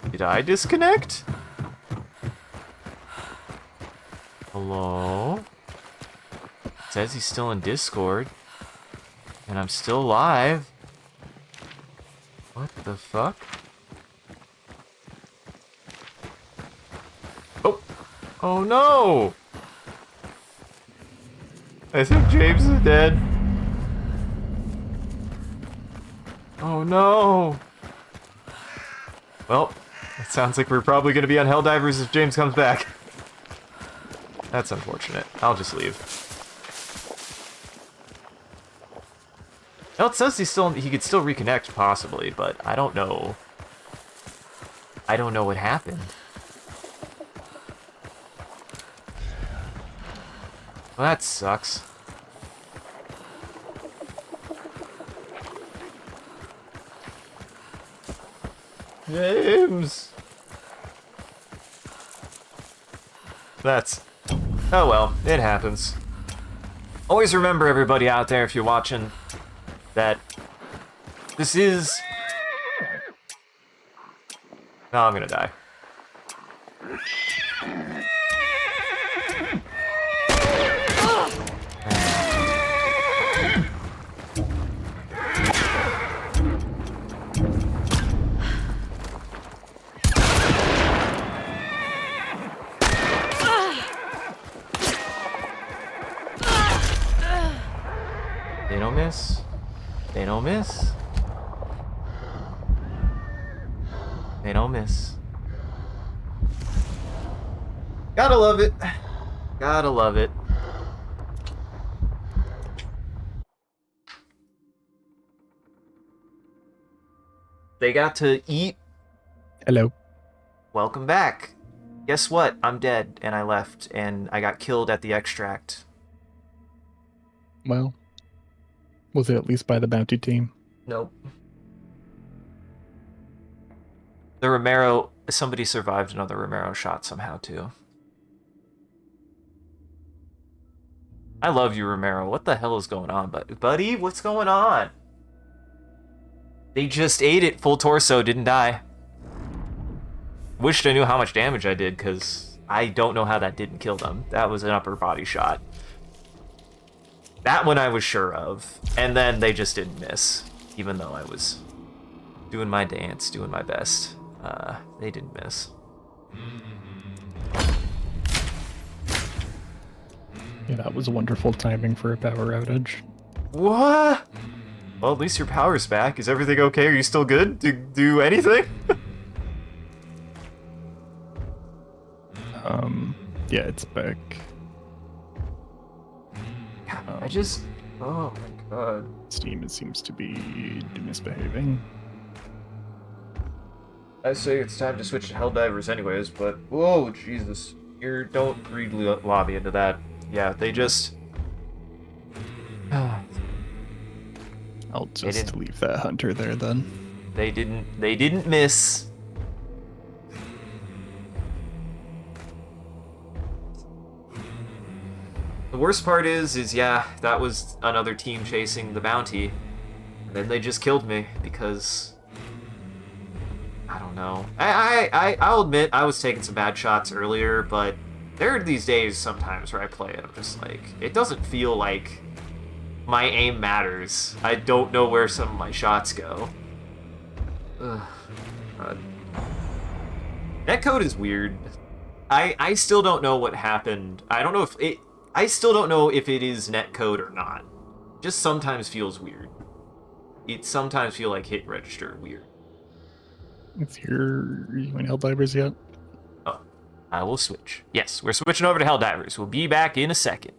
Did I disconnect? Hello? It says he's still in Discord. And I'm still live. What the fuck? Oh! Oh no! I think James is dead. Oh no! Well, it sounds like we're probably going to be on Helldivers if James comes back. That's unfortunate. I'll just leave. Well, it says he could still reconnect, possibly, but I don't know. I don't know what happened. Well, that sucks. James! That's... Oh well, it happens. Always remember, everybody out there, if you're watching, that this is... No, I'm gonna die. They don't miss. They don't miss. They don't miss. Gotta love it. Gotta love it. They got to eat. Hello. Welcome back. Guess what? I'm dead, and I left, and I got killed at the extract. Well, was it at least by the bounty team? Nope. The Romero... Somebody survived another Romero shot somehow, too. I love you, Romero. What the hell is going on, buddy? What's going on? They just ate it full torso, didn't die. Wished I knew how much damage I did, because I don't know how that didn't kill them. That was an upper body shot. That one I was sure of. And then they just didn't miss, even though I was doing my dance, doing my best. They didn't miss. Yeah, that was wonderful timing for a power outage. What? Well, at least your power's back. Is everything okay? Are you still good? Do anything? Yeah, it's back. I just... Oh my god. Steam seems to be misbehaving. I say it's time to switch to Helldivers anyways, but... Whoa, Jesus. Don't read lobby into that. Yeah, they just... I'll just leave that hunter there then. They didn't miss. The worst part is yeah, that was another team chasing the bounty. And then they just killed me because I don't know. I'll admit I was taking some bad shots earlier, but there are these days sometimes where I play it, I'm just like, it doesn't feel like my aim matters. I don't know where some of my shots go. Ugh. God. Netcode is weird. I still don't know what happened. I still don't know if it is netcode or not. Just sometimes feels weird. It sometimes feel like hit register weird. You in Helldivers yet? Oh, I will switch. Yes, we're switching over to Helldivers. We'll be back in a second.